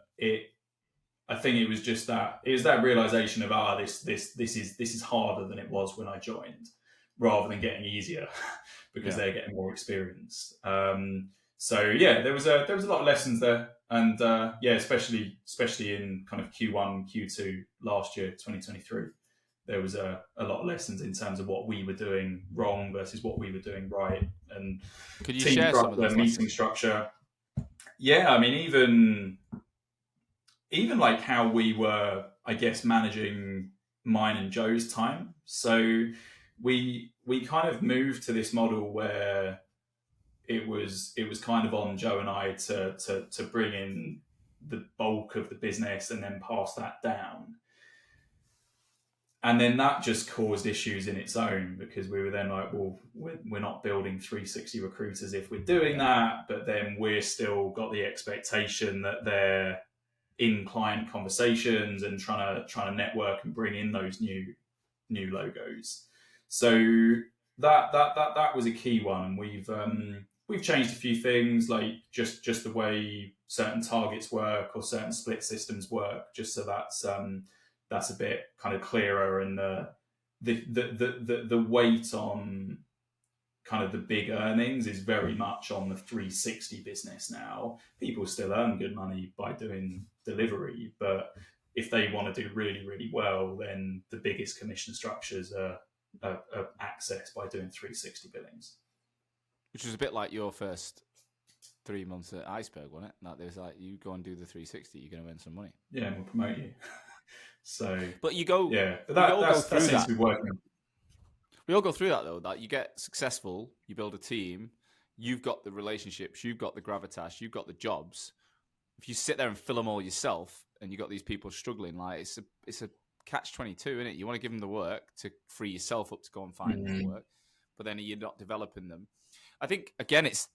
B: I think it was just that realization of this is harder than it was when I joined, rather than getting easier because they're getting more experienced. So yeah, there was a lot of lessons there. And especially in kind of Q1, Q2 last year, 2023, there was a lot of lessons in terms of what we were doing wrong versus what we were doing right, and
A: Could you
B: team
A: share some of
B: structure,
A: those
B: meeting
A: lessons?
B: structure. Yeah, I mean, even like how we were, I guess, managing mine and Joe's time. So we kind of moved to this model where it was kind of on Joe and I to bring in the bulk of the business and then pass that down. And then that just caused issues in its own, because we were then like, well, we're not building 360 recruiters if we're doing that, but then we're still got the expectation that they're in client conversations and trying to network and bring in those new logos. So that was a key one, and we've changed a few things, like just the way certain targets work or certain split systems work, just so that's a bit kind of clearer, and the weight on kind of the big earnings is very much on the 360 business now. People still earn good money by doing delivery, but if they want to do really, really well, then the biggest commission structures are accessed by doing 360 billings.
A: Which was a bit like your first 3 months at Iceberg, wasn't it? Like, there's like, you go and do the 360, you're going to earn some money.
B: Yeah, and we'll promote you. So,
A: but you go,
B: yeah, but that seems to be working.
A: We all go through that though. That you get successful, you build a team, you've got the relationships, you've got the gravitas, you've got the jobs. If you sit there and fill them all yourself, and you got these people struggling, like it's a catch-22, isn't it? You want to give them the work to free yourself up to go and find more work, but then you're not developing them. I think again, it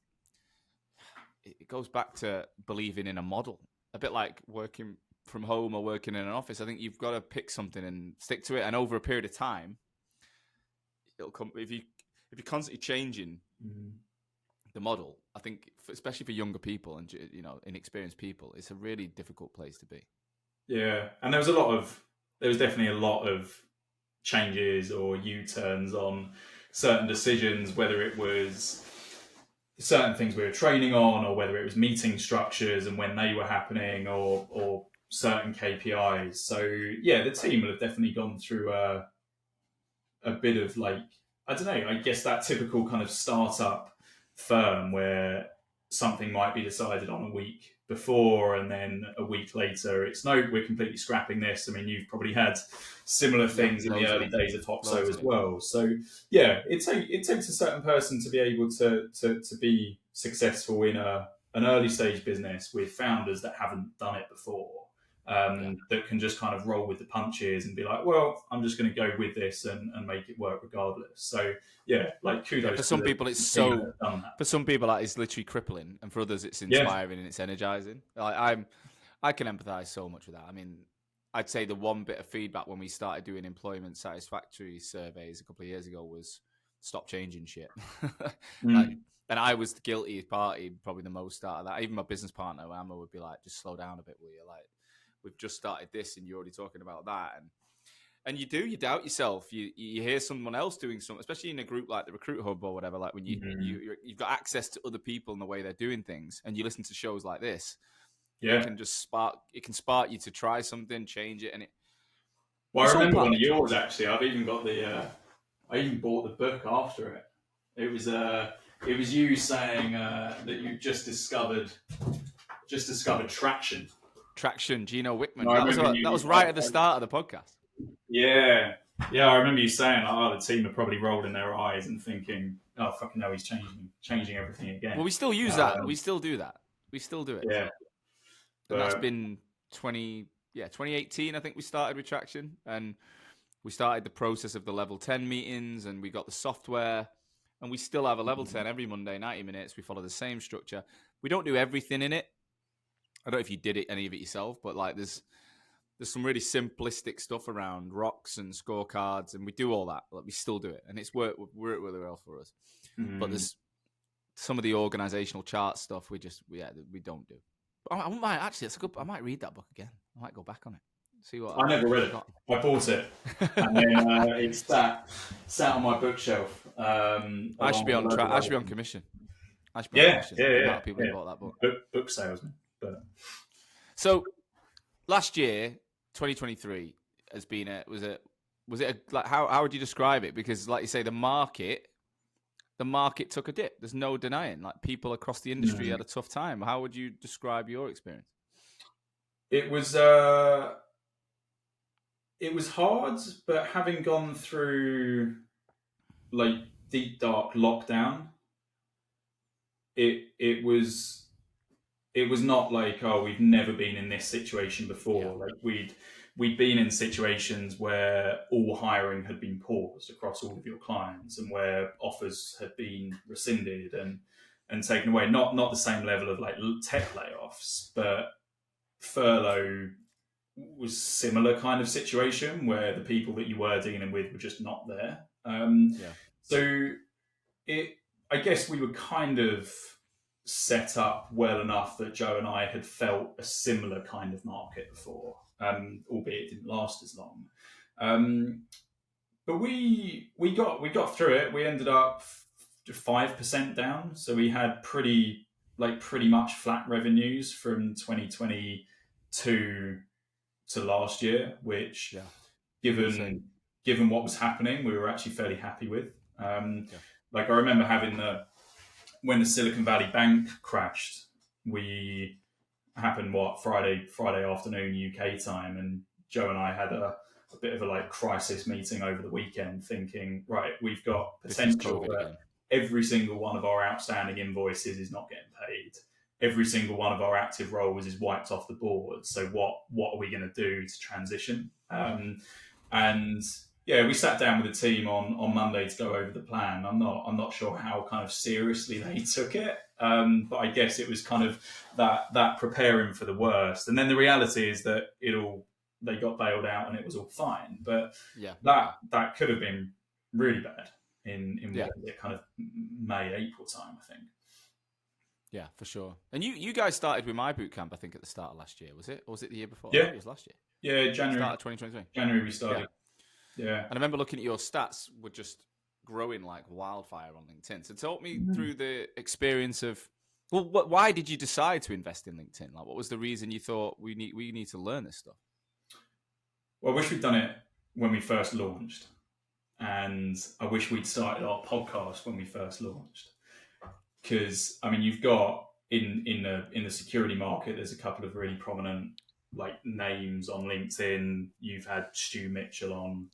A: goes back to believing in a model, a bit like working from home or working in an office. I think you've got to pick something and stick to it, and over a period of time, it'll come. If you're constantly changing the model, I think, especially for younger people and inexperienced people, it's a really difficult place to be.
B: Yeah, and there was definitely a lot of changes or U-turns on certain decisions, whether it was certain things we were training on, or whether it was meeting structures and when they were happening, or certain KPIs. So yeah, the team will have definitely gone through a bit of, like, I don't know, I guess that typical kind of startup firm where something might be decided on a week before, and then a week later it's, no, we're completely scrapping this. I mean, you've probably had similar things in the early days of Hopso as well. So yeah, it takes a certain person to be able to be successful in an early stage business with founders that haven't done it before. That can just kind of roll with the punches and be like, well, I'm just going to go with this and make it work regardless. So yeah, like, kudos.
A: For some people, it's so. For some people, that is literally crippling, and for others, it's inspiring and it's energizing. Like, I can empathize so much with that. I mean, I'd say the one bit of feedback when we started doing employment satisfactory surveys a couple of years ago was stop changing shit. And I was the guilty party, probably the most out of that. Even my business partner, Emma, would be like, just slow down a bit, will you? Like, we've just started this and you're already talking about that. And you doubt yourself. You hear someone else doing something, especially in a group like the Recruit Hub or whatever, like when you've got access to other people and the way they're doing things, and you listen to shows like this, it can just spark you to try something, change it. And
B: I remember one of yours, actually. I even bought the book after it. It was you saying that you just discovered traction.
A: Traction, Gino Wickman. That was right at the start of the podcast.
B: Yeah. I remember you saying, the team are probably rolling their eyes and thinking, oh, fucking hell, he's changing everything again.
A: Well, we still use that. We still do that. We still do it.
B: Yeah.
A: And that's been 2018, I think we started with Traction. And we started the process of the level 10 meetings, and we got the software. And we still have a level 10 every Monday, 90 minutes. We follow the same structure. We don't do everything in it. I don't know if you did any of it yourself, but like there's some really simplistic stuff around rocks and scorecards, and we do all that. Like, we still do it, and it's worked really well for us. But there's some of the organizational chart stuff we don't do. I might actually. That's a good. I might read that book again. I might go back on it. See what
B: I never read it. I bought it, and then it's sat on my bookshelf.
A: I should be on commission.
B: Yeah.
A: People bought that book.
B: Book salesman. But
A: So last year, 2023, has been like how would you describe it? Because like you say, the market took a dip. There's no denying. Like people across the industry had a tough time. How would you describe your experience?
B: it was hard, but having gone through like deep dark lockdown, it was not like, oh, we've never been in this situation before.
A: Yeah.
B: Like we'd been in situations where all hiring had been paused across all of your clients, and where offers had been rescinded and taken away. Not the same level of like tech layoffs, but furlough was similar kind of situation where the people that you were dealing with were just not there.
A: Yeah.
B: So I guess we were kind of set up well enough that Joe and I had felt a similar kind of market before, albeit it didn't last as long. But we got through it. We ended up 5% down, so we had pretty much flat revenues from 2022 to last year, which given what was happening, we were actually fairly happy with. Like I remember having when the Silicon Valley Bank crashed, we happened Friday afternoon UK time, and Joe and I had a bit of a like crisis meeting over the weekend, thinking, right, we've got potential that every single one of our outstanding invoices is not getting paid. Every single one of our active roles is wiped off the board. So what are we going to do to transition? And yeah, we sat down with the team on Monday to go over the plan. I'm not sure how kind of seriously they took it, but I guess it was kind of that preparing for the worst. And then the reality is that they got bailed out and it was all fine. But that could have been really bad in kind of May, April time, I think.
A: Yeah, for sure. And you guys started with my boot camp, I think, at the start of last year, was it? Or was it the year before?
B: Yeah.
A: I think it was last year.
B: Yeah, January.
A: Start of 2023.
B: January we started. Yeah.
A: And I remember looking at your stats were just growing like wildfire on LinkedIn. So talk me through the experience of, well, why did you decide to invest in LinkedIn? Like, what was the reason you thought we need to learn this stuff?
B: Well, I wish we'd done it when we first launched. And I wish we'd started our podcast when we first launched. Because, I mean, you've got in the security market, there's a couple of really prominent like names on LinkedIn. You've had Stu Mitchell on,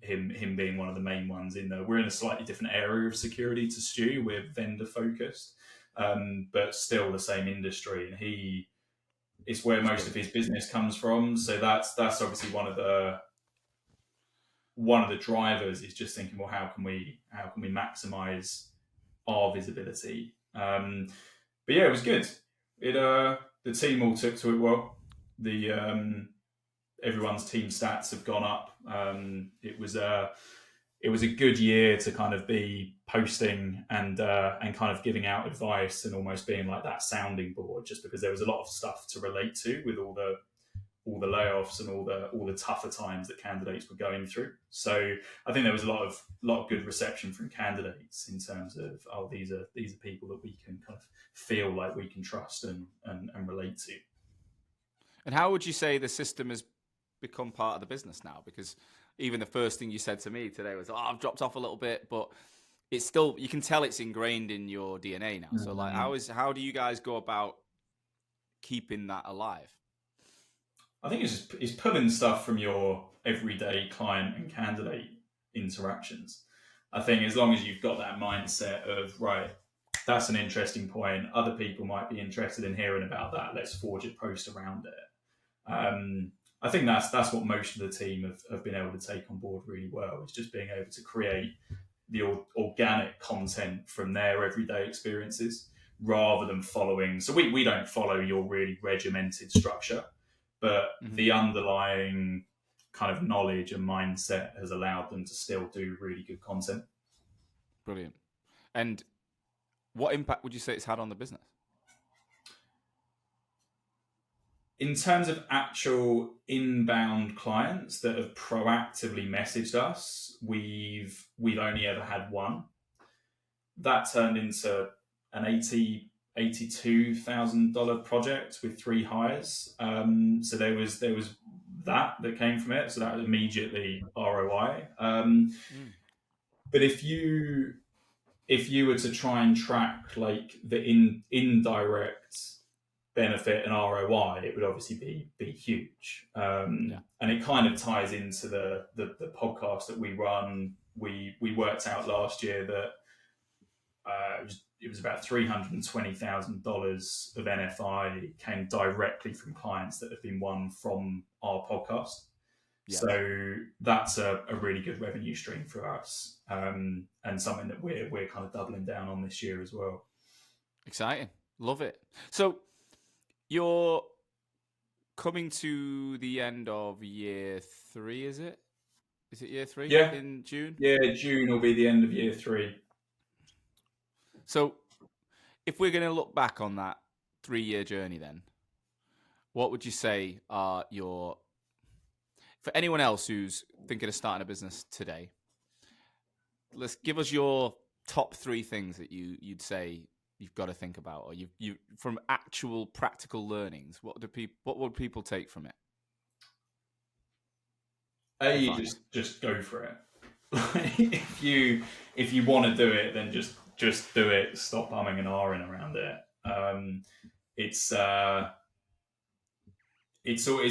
B: him being one of the main ones in there. We're in a slightly different area of security to Stu. We're vendor focused, but still the same industry. And it's where most of his business comes from. So that's obviously one of the drivers is just thinking, well, how can we maximize our visibility? But yeah, it was good. The team all took to it well. Everyone's team stats have gone up. It was a good year to kind of be posting and kind of giving out advice and almost being like that sounding board, just because there was a lot of stuff to relate to with all the layoffs and all the tougher times that candidates were going through. So I think there was a lot of good reception from candidates in terms of, oh, these are people that we can kind of feel like we can trust and relate to.
A: And how would you say the system has become part of the business now? Because even the first thing you said to me today was, I've dropped off a little bit, but it's still, you can tell it's ingrained in your DNA now. So like, how do you guys go about keeping that alive?
B: I think it's pulling stuff from your everyday client and candidate interactions. I think as long as you've got that mindset of, right, that's an interesting point, other people might be interested in hearing about that, let's forge a post around it. I think that's what most of the team have been able to take on board really well, is just being able to create the organic content from their everyday experiences rather than following. So we don't follow your really regimented structure, but the underlying kind of knowledge and mindset has allowed them to still do really good content.
A: Brilliant. And what impact would you say it's had on the business?
B: In terms of actual inbound clients that have proactively messaged us, we've only ever had one. That turned into an $82,000 project with 3 hires. So there was that came from it. So that was immediately ROI. But if you were to try and track like the indirect benefit and ROI, it would obviously be huge. And it kind of ties into the podcast that we run. We worked out last year that it was about $320,000 of NFI came directly from clients that have been won from our podcast. Yeah. So that's a really good revenue stream for us, and something that we're kind of doubling down on this year as well.
A: Exciting, love it. So you're coming to the end of year 3, is it? Is it year 3?
B: Yeah,
A: in June.
B: Yeah, June will be the end of year 3.
A: So, if we're going to look back on that 3-year journey, then what would you say are for anyone else who's thinking of starting a business today? Let's give us your top 3 things that you'd say you've got to think about, or you from actual practical learnings. What would people take from it?
B: Just go for it. if you want to do it, then just do it. Stop umming and ahhing around it. It's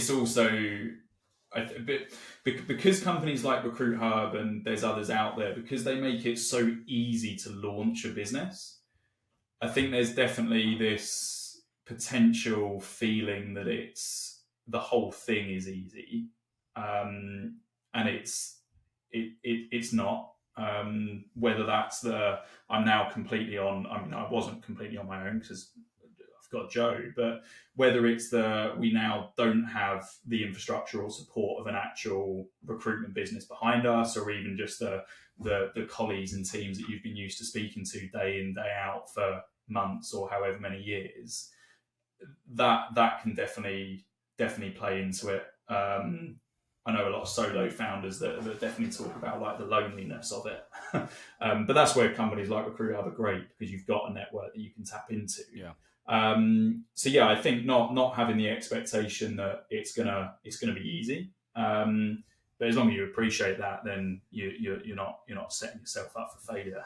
B: also a bit because companies like Recruit Hub and there's others out there, because they make it so easy to launch a business. I think there's definitely this potential feeling that the whole thing is easy, and it's not. Whether that's I'm now completely on. I mean, I wasn't completely on my own because I've got Joe, but whether it's we now don't have the infrastructure or support of an actual recruitment business behind us, or even just the colleagues and teams that you've been used to speaking to day in, day out for months or however many years, that can definitely play into it. I know a lot of solo founders that definitely talk about like the loneliness of it. But that's where companies like Recruit Hub are great, because you've got a network that you can tap into.
A: Yeah.
B: So yeah, I think not having the expectation that it's gonna be easy. But as long as you appreciate that, then you're not setting yourself up for failure.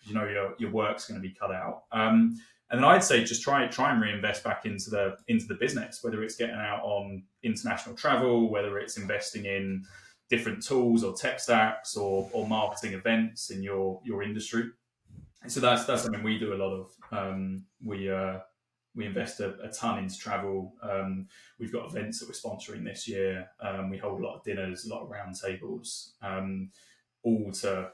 B: You know your work's going to be cut out. And then I'd say just try and reinvest back into the business, whether it's getting out on international travel, whether it's investing in different tools or tech stacks or marketing events in your industry. So that's something we do a lot of. We invest a ton into travel. We've got events that we're sponsoring this year. We hold a lot of dinners, a lot of roundtables, all to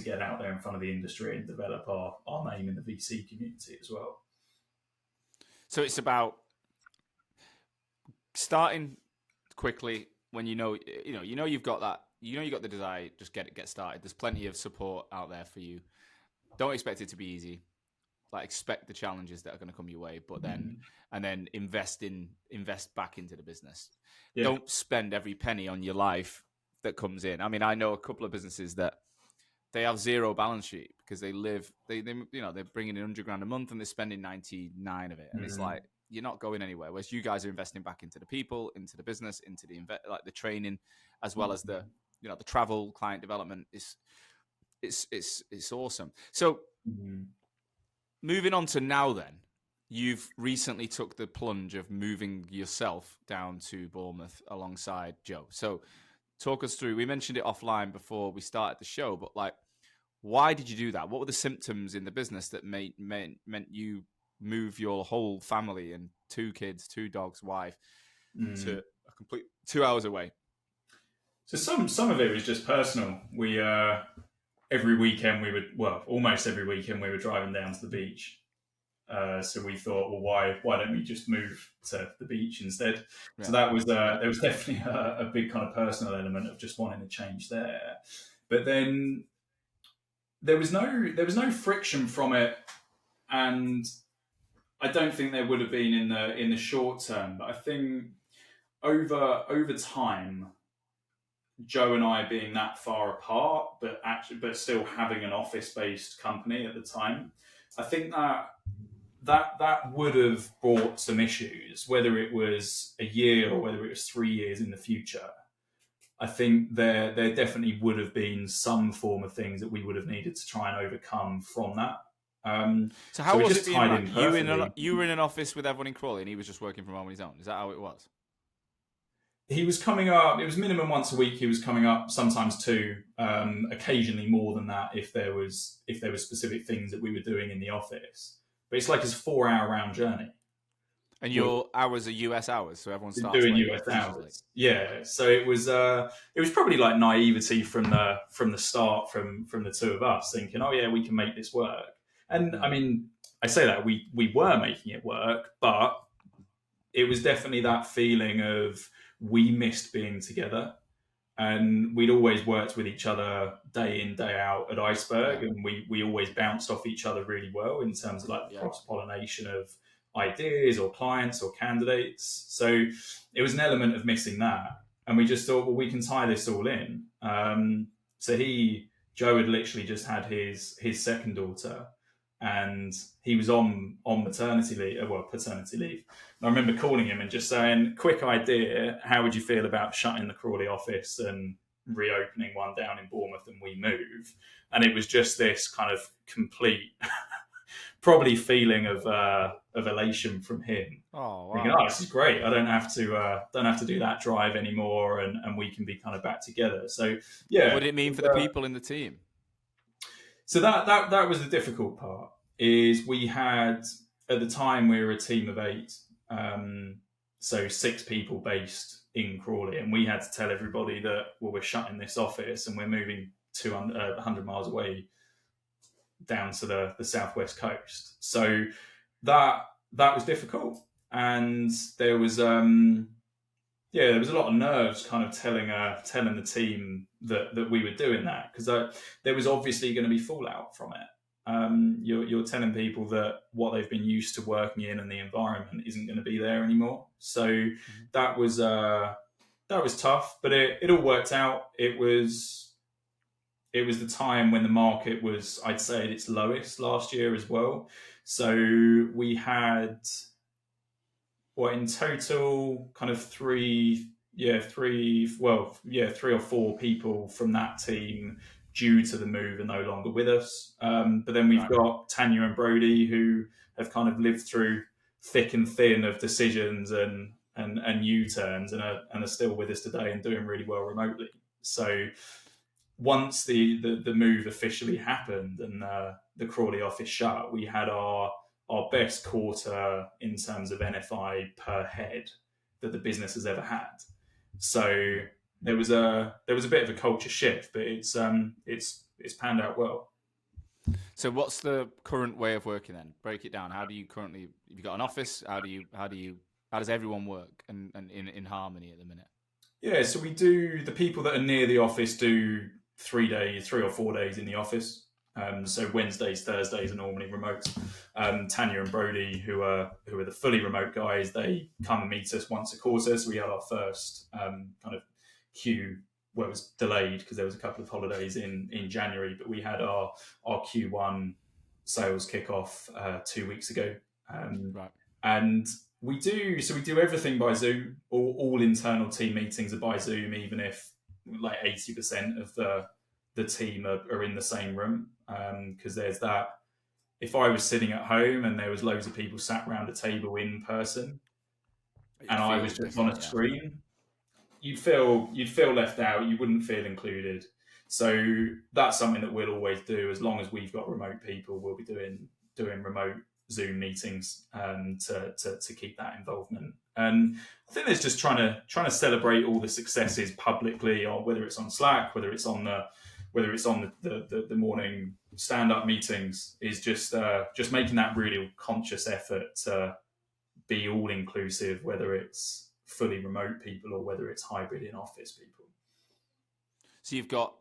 B: get out there in front of the industry and develop our name in the VC community as well.
A: So it's about starting quickly when you've got that, you've got the desire. Just get started. There's plenty of support out there for you. Don't expect it to be easy. Like, expect the challenges that are going to come your way, but then invest back into the business. Yeah. Don't spend every penny on your life that comes in. I mean, I know a couple of businesses that they have zero balance sheet because they're bringing in $100,000 a month and they're spending 99 of it, and it's like, you're not going anywhere. Whereas you guys are investing back into the people, into the business, into the training, as well as the travel, client development. It's awesome. So. Moving on to now then, you've recently took the plunge of moving yourself down to Bournemouth alongside Joe. So talk us through, we mentioned it offline before we started the show, but like, why did you do that? What were the symptoms in the business that meant you move your whole family and 2 kids, 2 dogs, wife to a complete 2 hours away?
B: So some of it was just personal. We every weekend almost every weekend we were driving down to the beach. So we thought, well, why don't we just move to the beach instead? Yeah. So that was there was definitely a big kind of personal element of just wanting to change there. But then there was no friction from it, and I don't think there would have been in the short term. But I think over time, Joe and I being that far apart, but still having an office-based company at the time, I think that that would have brought some issues, whether it was a year or whether it was 3 years in the future. I think there definitely would have been some form of things that we would have needed to try and overcome from that.
A: So
B: So
A: how
B: it
A: was it
B: just
A: being
B: tied
A: run?
B: in perfectly.
A: You were in an office with everyone in Crawley, and he was just working from home on his own. Is that how it was?
B: He was coming up. It was minimum once a week. He was coming up, sometimes two, occasionally more than that if there was specific things that we were doing in the office. But it's like a 4 hour round journey.
A: And your hours are US hours, so everyone starts
B: Doing
A: late
B: US
A: and finishes late.
B: hours. Yeah, so it was probably like naivety from the start from the two of us thinking, oh yeah, we can make this work. And I mean, I say that we were making it work, but it was definitely that feeling of we missed being together. And we'd always worked with each other day in, day out at Iceberg, and we always bounced off each other really well in terms of like the cross pollination of ideas or clients or candidates. So it was an element of missing that, and we just thought, well, we can tie this all in. So Joe had literally just had his second daughter, and he was on paternity leave. And I remember calling him and just saying, quick idea, how would you feel about shutting the Crawley office and reopening one down in Bournemouth and we move? And it was just this kind of complete, probably feeling of elation from him.
A: Oh, wow.
B: Thinking, oh, this is great. I don't have to do that drive anymore, and we can be kind of back together. So yeah.
A: What did it mean for the people in the team?
B: So that was the difficult part. Is we had, at the time, we were a team of 8, so 6 people based in Crawley, and we had to tell everybody that, well, we're shutting this office and we're moving 100 miles away down to the southwest coast. So that was difficult, and there was a lot of nerves kind of telling the team that we were doing that, because there was obviously going to be fallout from it. You're telling people that what they've been used to working in and the environment isn't going to be there anymore. So that was tough, but it all worked out. It was the time when the market was, I'd say, at its lowest last year as well. So we had, in total, kind of 3 or 4 people from that team due to the move are no longer with us. But then we've got Tanya and Brody, who have kind of lived through thick and thin of decisions and U-turns and are still with us today and doing really well remotely. So once the move officially happened and the Crawley office shut, we had our best quarter in terms of NFI per head that the business has ever had. So there was a bit of a culture shift, but it's panned out well.
A: So what's the current way of working then? Break it down. How do you currently, have you got an office? How does everyone work and in harmony at the minute? Yeah,
B: so we do, the people that are near the office do 3 or 4 days in the office. So Wednesdays, Thursdays are normally remote. Tanya and Brody, who are the fully remote guys, they come and meet us once a quarter. So we had our first kind of Q, well, it was delayed because there was a couple of holidays in January, but we had our Q1 sales kickoff 2 weeks ago. And we do everything by Zoom. All internal team meetings are by Zoom, even if like 80% of the team are in the same room, because there's that. If I was sitting at home and there was loads of people sat around a table in person, and I was just on a screen, you'd feel left out. You wouldn't feel included. So that's something that we'll always do. As long as we've got remote people, we'll be doing remote Zoom meetings to keep that involvement. And I think there's just trying to celebrate all the successes publicly, or whether it's on Slack, whether it's on the morning stand-up meetings, is just making that really conscious effort to be all inclusive, whether it's fully remote people or whether it's hybrid in office people.
A: So you've got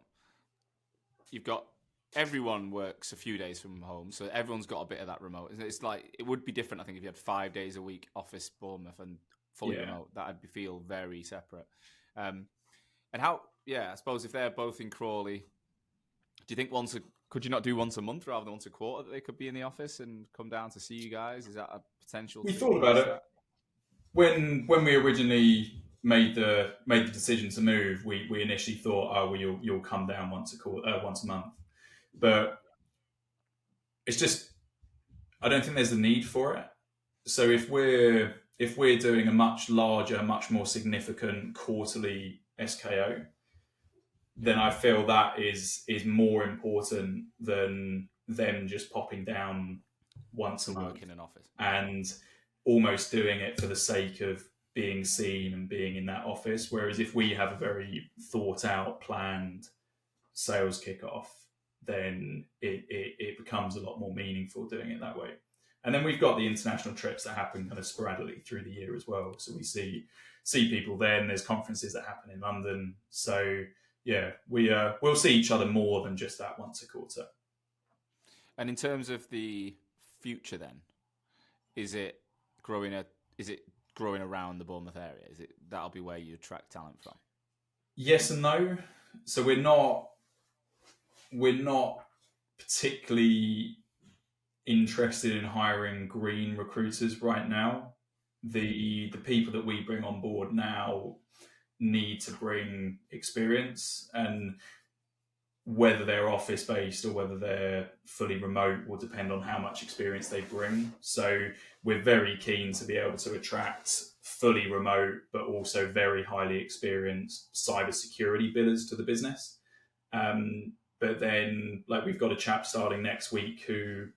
A: everyone works a few days from home, so everyone's got a bit of that remote. It's like, it would be different, I think, if you had 5 days a week office Bournemouth and fully remote. That'd feel very separate. And how? Yeah, I suppose if they're both in Crawley, do you think once Could you not do once a month rather than once a quarter that they could be in the office and come down to see you guys? Is that a potential
B: We
A: to
B: thought about
A: increase
B: it
A: that?
B: when we originally made the decision to move. We initially thought, oh, well, you'll come down once a month, but it's just, I don't think there's the need for it. So if we're doing a much larger, much more significant quarterly SKO, then I feel that is more important than them just popping down once a
A: Work
B: week
A: in an office.
B: and almost doing it for the sake of being seen and being in that office. Whereas if we have a very thought out, planned sales kickoff, then it becomes a lot more meaningful doing it that way. And then we've got the international trips that happen kind of sporadically through the year as well. So we see people then. There's conferences that happen in London. So yeah, we'll see each other more than just that once a quarter.
A: And in terms of the future, then, is it growing around the Bournemouth area? Is it that'll be where you attract talent from?
B: Yes and no. So we're not particularly interested in hiring green recruiters right now. The people that we bring on board now need to bring experience, and whether they're office based or whether they're fully remote will depend on how much experience they bring. So we're very keen to be able to attract fully remote but also very highly experienced cybersecurity billers to the business. But then, like, we've got a chap starting next week who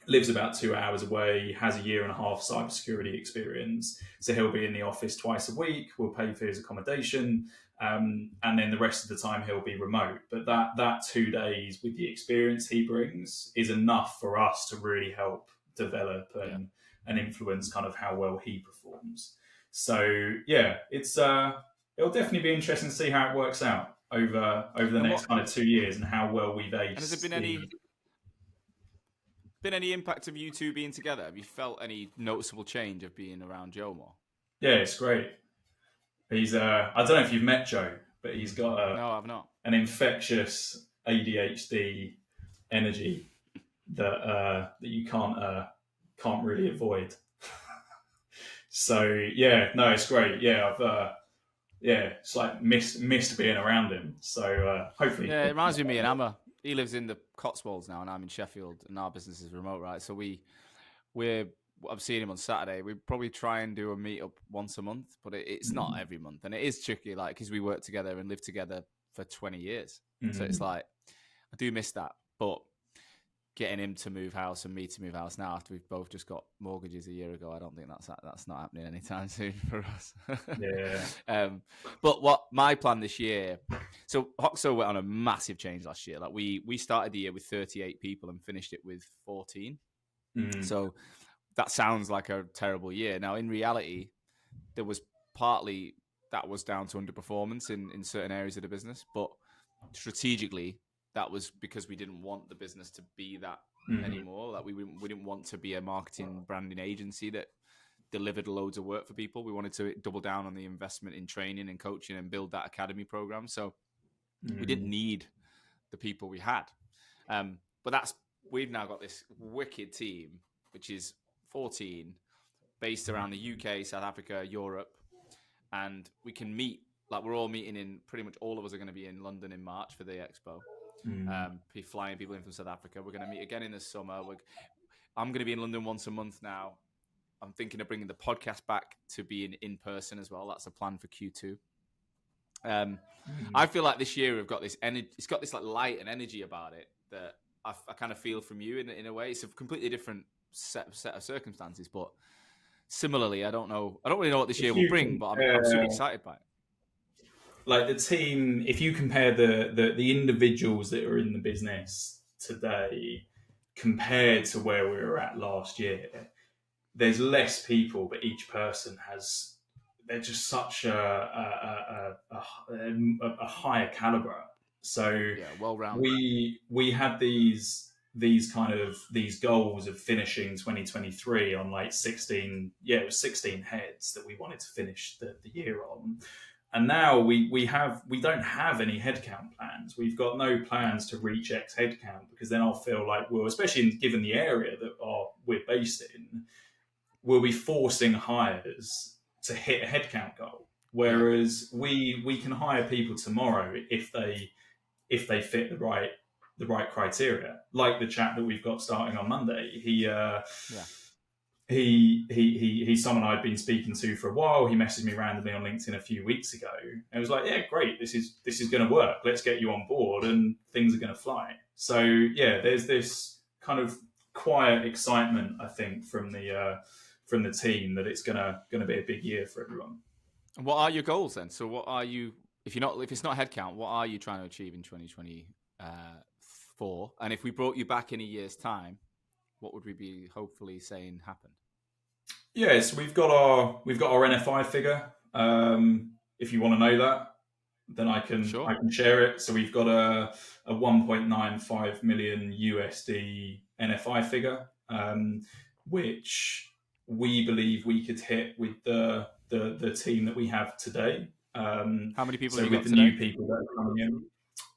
B: lives about 2 hours away, has a 1.5 year cybersecurity experience. So he'll be in the office twice a week. We'll pay for his accommodation. And then the rest of the time he'll be remote. But that 2 days with the experience he brings is enough for us to really help develop and influence kind of how well he performs. So yeah, it'll definitely be interesting to see how it works out over the next kind of 2 years and how well we've aced.
A: And has there been any impact of you two being together? Have you felt any noticeable change of being around Joe more?
B: Yeah, it's great. He's I don't know if you've met Joe, but he's got
A: No, I've not.
B: an infectious ADHD energy that you can't really avoid. So yeah, no, it's great. Yeah, I've it's like missed being around him. So hopefully,
A: Yeah, it reminds me of me and Emma. He lives in the Cotswolds now, and I'm in Sheffield, and our business is remote, right? So I'm seeing him on Saturday. We probably try and do a meetup once a month, but it's not every month, and it is tricky, like, because we work together and live together for 20 years. So it's like I do miss that, but getting him to move house and me to move house now after we've both just got mortgages a year ago, I don't think that's not happening anytime soon for us.
B: Yeah.
A: But what my plan this year, so Hoxo went on a massive change last year. Like we started the year with 38 people and finished it with 14. So that sounds like a terrible year. Now, in reality, there was partly that was down to underperformance in certain areas of the business, but strategically, that was because we didn't want the business to be that anymore. Like we didn't want to be a marketing branding agency that delivered loads of work for people. We wanted to double down on the investment in training and coaching and build that academy program. So we didn't need the people we had. But we've now got this wicked team, which is 14, based around the UK, South Africa, Europe, and we can meet. Like we're all meeting in, pretty much all of us are going to be in London in March for the expo. Be flying people in from South Africa. We're going to meet again in the summer. I'm going to be in London once a month now. I'm thinking of bringing the podcast back to be in person as well. That's a plan for Q2. I feel like this year we've got this energy. It's got this like light and energy about it that I kind of feel from you in a way. It's a completely different set of circumstances, but similarly, I don't really know what this year will bring, but I'm super excited by it.
B: Like the team, if you compare the individuals that are in the business today compared to where we were at last year, there's less people, but each person they're just such a higher caliber. So
A: yeah, well-rounded.
B: We had these goals of finishing 2023 on like 16 heads that we wanted to finish the year on. And now we don't have any headcount plans. We've got no plans to reach X headcount, because then I'll feel like, well, especially given the area that we're based in, we'll be forcing hires to hit a headcount goal. Whereas we can hire people tomorrow if they fit the right criteria. Like the chap that we've got starting on Monday, he's someone I'd been speaking to for a while. He messaged me randomly on LinkedIn a few weeks ago, and it was like, yeah, great, this is going to work. Let's get you on board, and things are going to fly. So yeah, there's this kind of quiet excitement, I think, from the team that it's gonna be a big year for everyone.
A: And what are your goals then? So what are you, if it's not headcount, what are you trying to achieve in 2024? And if we brought you back in a year's time, what would we be hopefully saying happened?
B: Yeah, so we've got our NFI figure. If you want to know that, then I can share it. So we've got a 1.95 million USD NFI figure, which we believe we could hit with the team that we have today.
A: How many people?
B: So
A: have you
B: with
A: got
B: the
A: today?
B: new people that are coming in,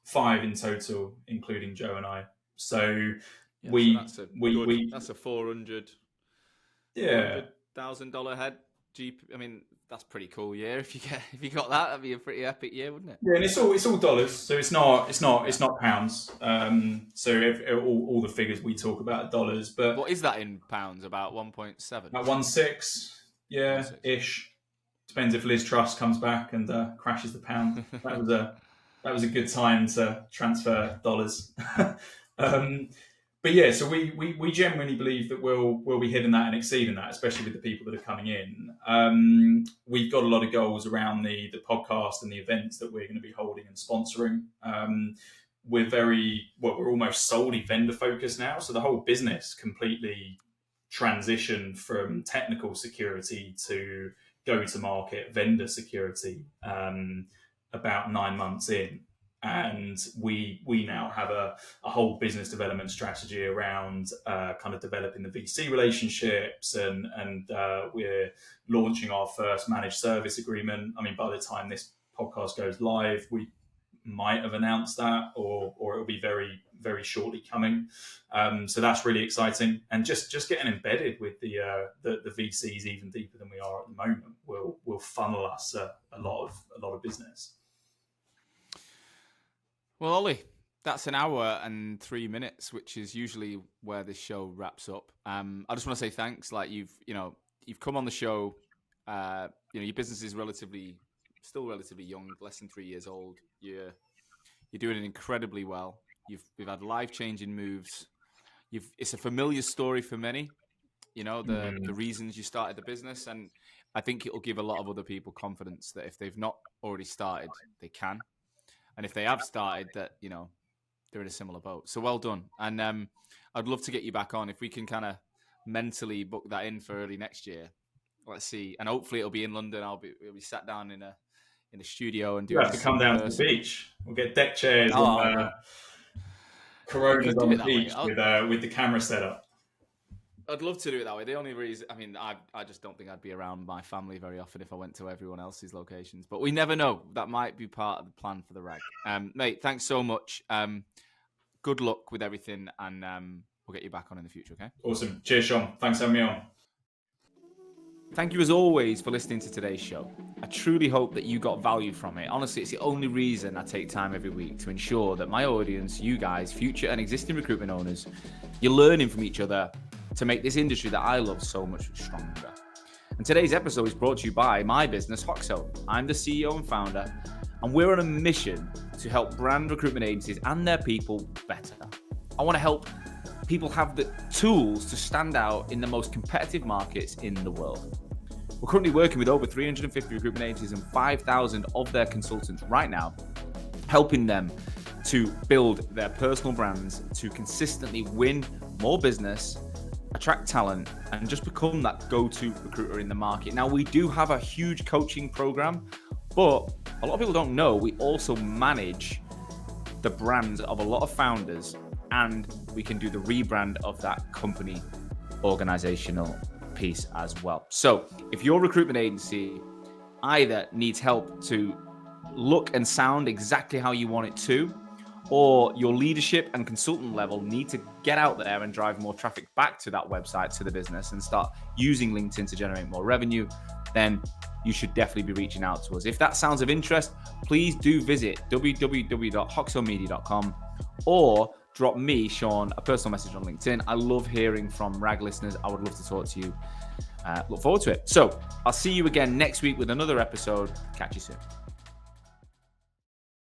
B: 5 in total, including Joe and I. So that's a $400,000 head. I mean, that's pretty cool year. If you got that, that'd be a pretty epic year, wouldn't it? Yeah, and it's all dollars, so it's not pounds. So all the figures we talk about are dollars, but
A: what is that in pounds? About 1.7.
B: About 1.6, yeah,
A: 1.6.
B: ish. Depends if Liz Truss comes back and crashes the pound. That was a good time to transfer dollars. But yeah, so we genuinely believe that we'll be hitting that and exceeding that, especially with the people that are coming in. We've got a lot of goals around the podcast and the events that we're going to be holding and sponsoring. We're almost solely vendor focused now, so the whole business completely transitioned from technical security to go-to-market vendor security about 9 months in. And we now have a whole business development strategy around kind of developing the VC relationships, and we're launching our first managed service agreement. I mean, by the time this podcast goes live, we might have announced that, or it'll be very, very shortly coming. So that's really exciting, and just getting embedded with the VCs even deeper than we are at the moment will funnel us a lot of business.
A: Well, Ollie, that's an hour and 3 minutes, which is usually where this show wraps up. I just want to say thanks. Like you've come on the show. Your business is still relatively young, less than 3 years old. You're doing it incredibly well. We've had life-changing moves. It's a familiar story for many. The reasons you started the business, and I think it will give a lot of other people confidence that if they've not already started, they can. And if they have started, that, they're in a similar boat. So well done. And I'd love to get you back on. If we can kind of mentally book that in for early next year. Let's see. And hopefully it'll be in London. We'll be sat down in a studio and do.
B: You have to come down to the beach. We'll get deck chairs and Coronas on the beach with the camera set up.
A: I'd love to do it that way. The only reason, I just don't think I'd be around my family very often if I went to everyone else's locations. But we never know. That might be part of the plan for the RAG. Mate, thanks so much. Good luck with everything, and we'll get you back on in the future, okay?
B: Awesome. Cheers, Sean. Thanks for having me on.
A: Thank you as always for listening to today's show. I truly hope that you got value from it. Honestly, it's the only reason I take time every week to ensure that my audience, you guys, future and existing recruitment owners, you're learning from each other to make this industry that I love so much stronger. And today's episode is brought to you by my business, Hoxo. I'm the CEO and founder, and we're on a mission to help brand recruitment agencies and their people better. I want to help people have the tools to stand out in the most competitive markets in the world. We're currently working with over 350 recruitment agencies and 5,000 of their consultants right now, helping them to build their personal brands, to consistently win more business, attract talent, and just become that go-to recruiter in the market. Now, we do have a huge coaching program, but a lot of people don't know we also manage the brands of a lot of founders, and we can do the rebrand of that company organizational piece as well. So if your recruitment agency either needs help to look and sound exactly how you want it to, or your leadership and consultant level need to get out there and drive more traffic back to that website, to the business, and start using LinkedIn to generate more revenue, then you should definitely be reaching out to us. If that sounds of interest, please do visit www.hoxomedia.com or drop me, Sean, a personal message on LinkedIn. I love hearing from RAG listeners. I would love to talk to you. Look forward to it. So I'll see you again next week with another episode. Catch you soon.